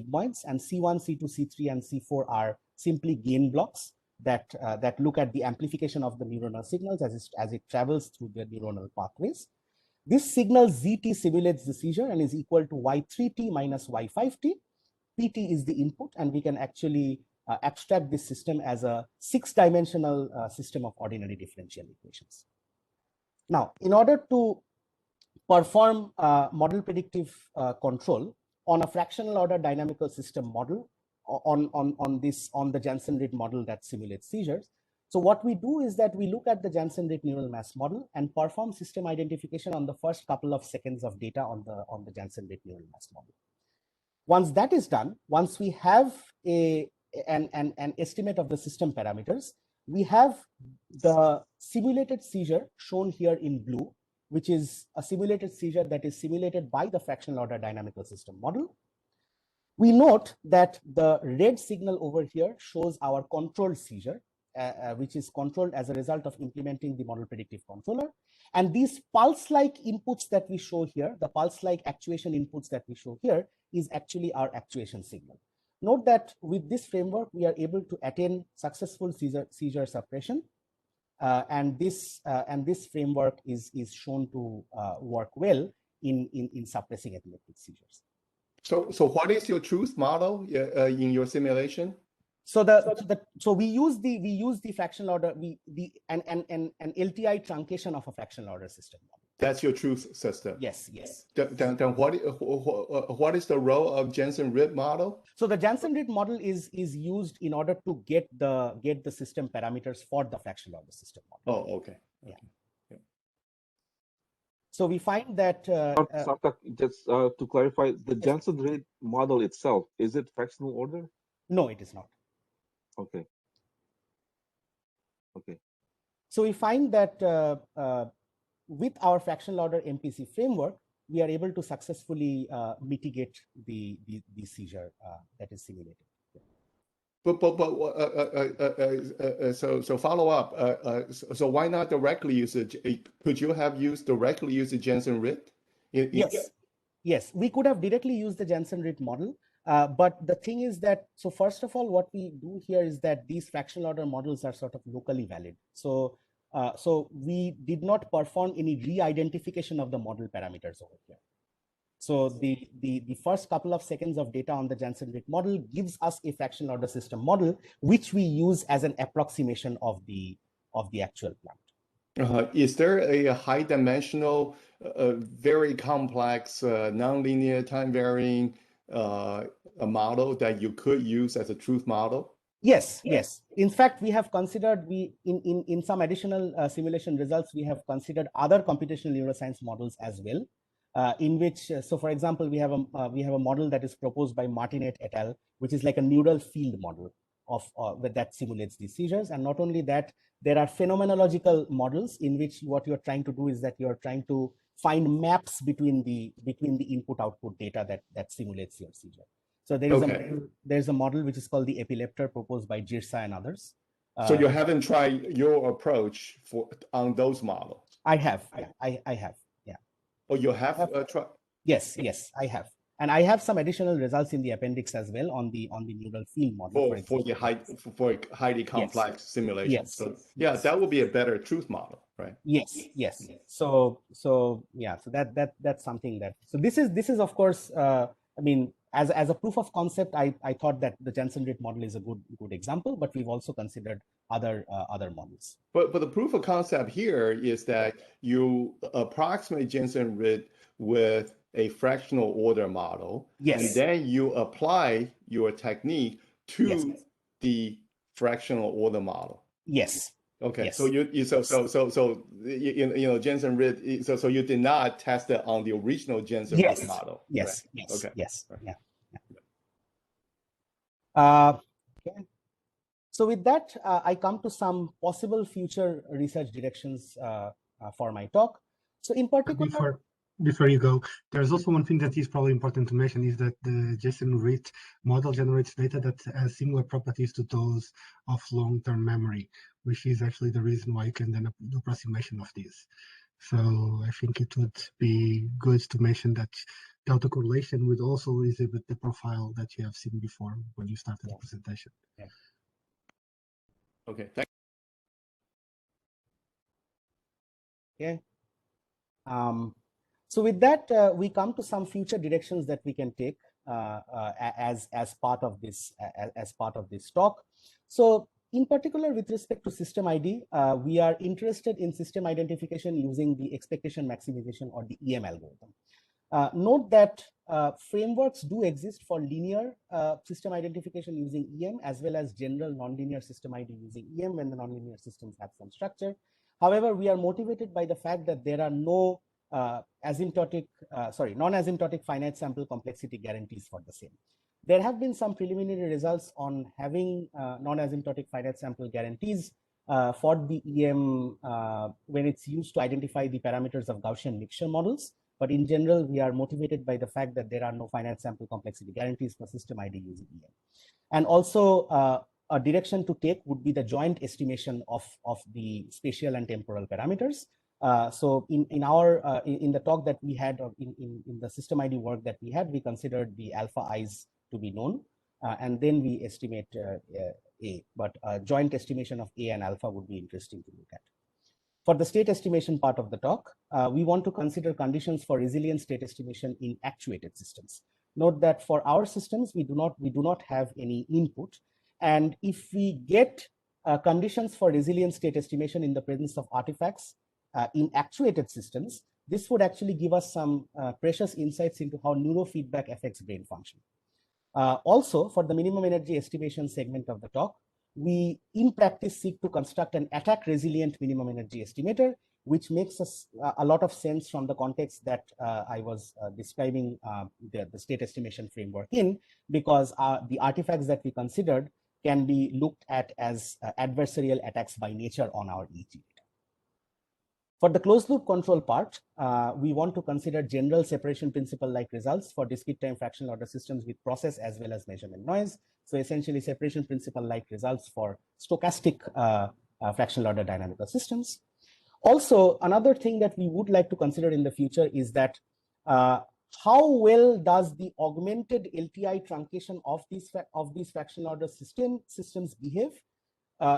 and C1, C2, C3, and C4 are simply gain blocks that look at the amplification of the neuronal signals as it travels through the neuronal pathways. This signal ZT simulates the seizure and is equal to Y3T minus Y5T. PT is the input, and we can actually abstract this system as a 6-dimensional system of ordinary differential equations. Now, in order to perform model predictive control on a fractional order dynamical system model on the Jensen-Ritt model that simulates seizures. So what we do is that we look at the Jensen-Ritt neural mass model and perform system identification on the first couple of seconds of data on the Jensen-Ritt neural mass model. Once that is done, once we have an estimate of the system parameters, we have the simulated seizure shown here in blue, which is a simulated seizure that is simulated by the fractional order dynamical system model. We note that the red signal over here shows our controlled seizure, which is controlled as a result of implementing the model predictive controller. And these pulse-like inputs that we show here, the pulse-like actuation inputs that we show here, is actually our actuation signal. Note that with this framework, we are able to attain successful seizure suppression. And this framework is shown to work well in suppressing epileptic seizures. So what is your truth model in your simulation? So we use the fractional order, an LTI truncation of a fractional order system model. That's your truth system. Yes. Then what is the role of Jensen-Ritt model? So the Jensen-Ritt model is used in order to get the system parameters for the fractional order system model. Oh, okay. Yeah. So we find that Sarthak, just to clarify, the Jensen-Ritt model itself, is it fractional order? No, it is not. Okay. So we find that with our fractional order MPC framework, we are able to successfully mitigate the seizure that is simulated. So follow up. So why not directly use it? Could you have directly used the Jensen-Ritt? Yes, we could have directly used the Jensen-Ritt model. But the thing is that, so first of all, what we do here is that these fractional order models are sort of locally valid. So we did not perform any re-identification of the model parameters over here. So the first couple of seconds of data on the Jensen-Ritt model gives us a fractional order system model, which we use as an approximation of the actual plant. Is there a high dimensional, very complex, nonlinear time varying a model that you could use as a truth model? Yes. In fact, we have considered, in some additional simulation results, we have considered other computational neuroscience models as well. in which, so for example, we have a model that is proposed by Martinet et al., which is like a neural field model of that simulates these seizures. And not only that, there are phenomenological models in which what you're trying to do is that you're trying to find maps between the input-output data that simulates your seizure. So there's a model which is called the Epileptor, proposed by Jirsa and others. So you haven't tried your approach on those models? I have. I have. Yeah. Oh, you have tried? Yes, I have. And I have some additional results in the appendix as well on the neural field model. For highly complex simulations. Yes. So yeah, that would be a better truth model, right? Yes. So yeah, so that's something that, so this is of course, I mean, as a proof of concept, I thought that the Jensen RIT model is a good example, but we've also considered other models. But the proof of concept here is that you approximate Jensen RIT with a fractional order model, and then you apply your technique to the fractional order model. Yes. Okay. Yes. So you know Jensen RIT. So you did not test it on the original Jensen RIT model. Yes. Right? Yes. Okay. Yes. Yeah. Okay. So with that, I come to some possible future research directions for my talk. So in particular, before you go, there's also one thing that is probably important to mention, is that the Jensen RIT model generates data that has similar properties to those of long-term memory, which is actually the reason why you can then do approximation of this. So I think it would be good to mention that the autocorrelation would also exhibit the profile that you have seen before when you started the presentation. Yeah. Okay. Thank you. Okay. So with that, we come to some future directions that we can take as part of this talk. So in particular, with respect to system ID, we are interested in system identification using the expectation maximization, or the EM algorithm. Note that frameworks do exist for linear system identification using EM, as well as general nonlinear system ID using EM when the nonlinear systems have some structure. However, we are motivated by the fact that there are no non-asymptotic finite sample complexity guarantees for the same. There have been some preliminary results on having non-asymptotic finite sample guarantees for the EM when it's used to identify the parameters of Gaussian mixture models. But in general, we are motivated by the fact that there are no finite sample complexity guarantees for system ID using EM. And also, a direction to take would be the joint estimation of the spatial and temporal parameters. So in the talk that we had, or in the system ID work that we had, we considered the alpha i's to be known, and then we estimate A. But joint estimation of A and alpha would be interesting to look at. For the state estimation part of the talk, we want to consider conditions for resilient state estimation in actuated systems. Note that for our systems, we do not have any input, and if we get conditions for resilient state estimation in the presence of artifacts in actuated systems, this would actually give us some precious insights into how neurofeedback affects brain function. Also, for the minimum energy estimation segment of the talk, we in practice seek to construct an attack resilient minimum energy estimator, which makes us a lot of sense from the context that I was describing the state estimation framework in, because the artifacts that we considered can be looked at as adversarial attacks by nature on our EEG data. For the closed loop control part, we want to consider general separation principle-like results for discrete time fractional order systems with process as well as measurement noise. So essentially separation principle-like results for stochastic fractional order dynamical systems. Also, another thing that we would like to consider in the future is that how well does the augmented LTI truncation of these fractional order systems behave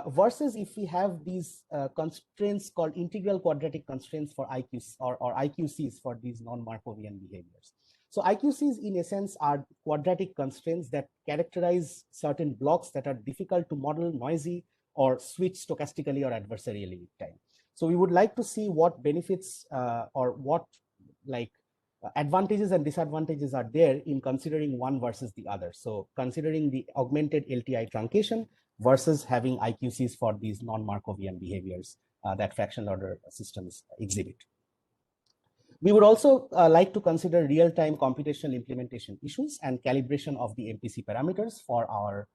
versus if we have these constraints called integral quadratic constraints for IQs or IQCs for these non-Markovian behaviors. So IQCs in essence are quadratic constraints that characterize certain blocks that are difficult to model, noisy, or switch stochastically or adversarially with time. So we would like to see what benefits or what advantages and disadvantages are there in considering one versus the other. So considering the augmented LTI truncation versus having IQCs for these non-Markovian behaviors that fractional order systems exhibit. We would also like to consider real-time computational implementation issues and calibration of the MPC parameters for our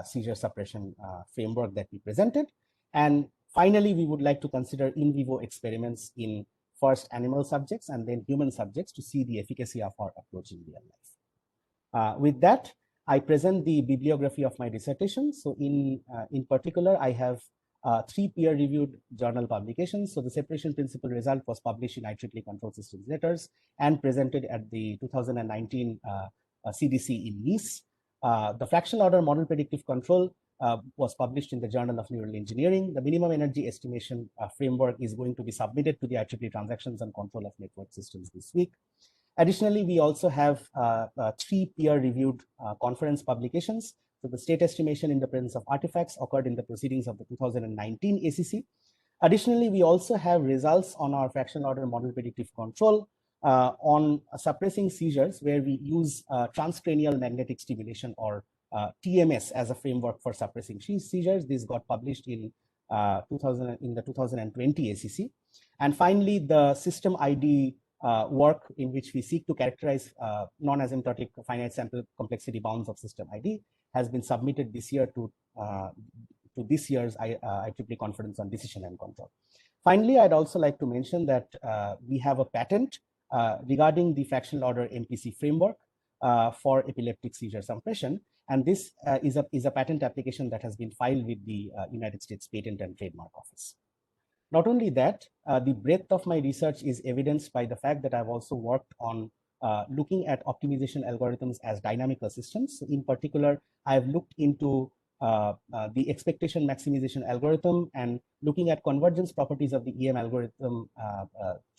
seizure suppression framework that we presented. And finally, we would like to consider in vivo experiments in first animal subjects and then human subjects to see the efficacy of our approach in real life. With that, I present the bibliography of my dissertation. So in particular, I have 3 peer-reviewed journal publications. So the separation principle result was published in IEEE Control Systems Letters and presented at the 2019 CDC in Nice. The fractional order model predictive control was published in the Journal of Neural Engineering. The minimum energy estimation framework is going to be submitted to the IEEE Transactions and Control of Network Systems this week. Additionally, we also have 3 peer-reviewed conference publications. So the state estimation in the presence of artifacts occurred in the proceedings of the 2019 ACC. Additionally, we also have results on our fractional order model predictive control on suppressing seizures, where we use transcranial magnetic stimulation, or TMS, as a framework for suppressing seizures. This got published in the 2020 ACC. And finally, the system ID work in which we seek to characterize non-asymptotic finite sample complexity bounds of system ID has been submitted this year to this year's IEEE Conference on Decision and Control. Finally, I'd also like to mention that we have a patent regarding the fractional order MPC framework for epileptic seizure suppression, and this is a patent application that has been filed with the United States Patent and Trademark Office. Not only that, the breadth of my research is evidenced by the fact that I've also worked on looking at optimization algorithms as dynamical systems. In particular, I've looked into the expectation maximization algorithm and looking at convergence properties of the EM algorithm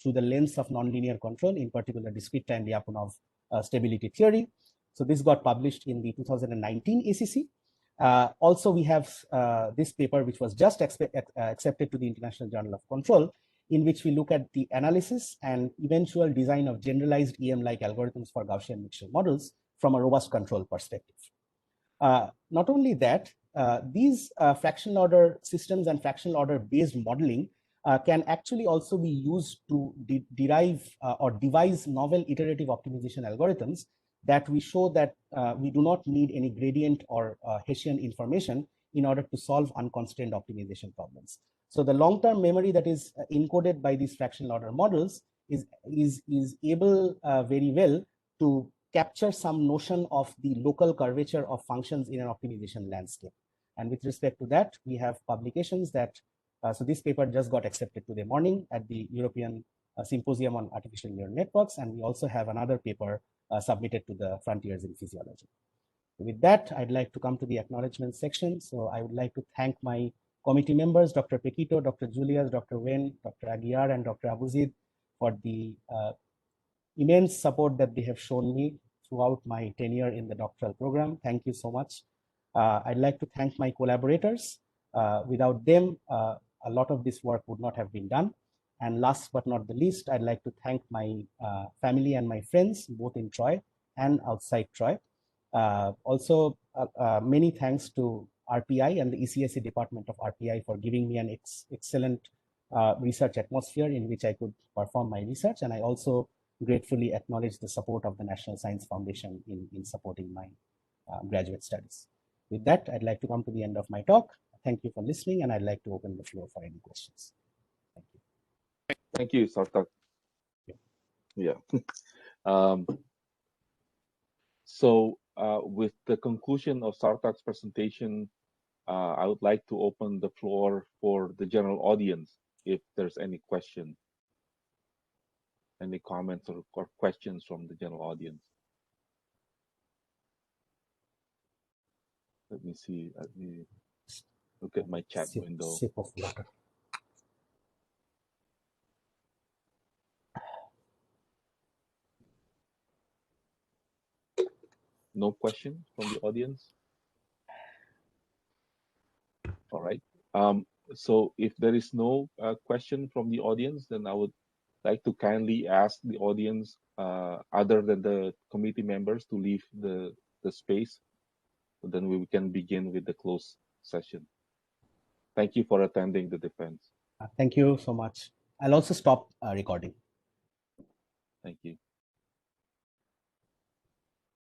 through the lens of nonlinear control, in particular discrete time Lyapunov stability theory. So this got published in the 2019 ACC. Also, we have this paper, which was just accepted to the International Journal of Control, in which we look at the analysis and eventual design of generalized EM-like algorithms for Gaussian mixture models from a robust control perspective. Not only that, these fractional order systems and fractional order based modeling can actually also be used to derive or devise novel iterative optimization algorithms that we show that we do not need any gradient or Hessian information in order to solve unconstrained optimization problems. So the long-term memory that is encoded by these fractional order models is able very well to capture some notion of the local curvature of functions in an optimization landscape. And with respect to that, we have publications that, so this paper just got accepted today morning at the European Symposium on Artificial Neural Networks, and we also have another paper submitted to the Frontiers in Physiology. With that, I'd like to come to the acknowledgement section. So I would like to thank my committee members, Dr. Pequito, Dr. Julius, Dr. Wen, Dr. Aguiar, and Dr. Abuzid for the immense support that they have shown me throughout my tenure in the doctoral program. Thank you so much. I'd like to thank my collaborators. Without them, a lot of this work would not have been done. And last but not the least, I'd like to thank my family and my friends, both in Troy and outside Troy. Also, many thanks to RPI and the ECSE department of RPI for giving me an excellent research atmosphere in which I could perform my research. And I also gratefully acknowledge the support of the National Science Foundation in supporting my graduate studies. With that, I'd like to come to the end of my talk. Thank you for listening, and I'd like to open the floor for any questions. Thank you. Thank you, Sarthak. Yeah. So with the conclusion of Sarthak's presentation, I would like to open the floor for the general audience if there's any question, any comments or questions from the general audience. Let me see. Let me look at my chat window. Sip of water. No question from the audience? All right. So if there is no question from the audience, then I would like to kindly ask the audience, other than the committee members, to leave the space. So then we can begin with the closed session. Thank you for attending the defense. Thank you so much. I'll also stop recording. Thank you.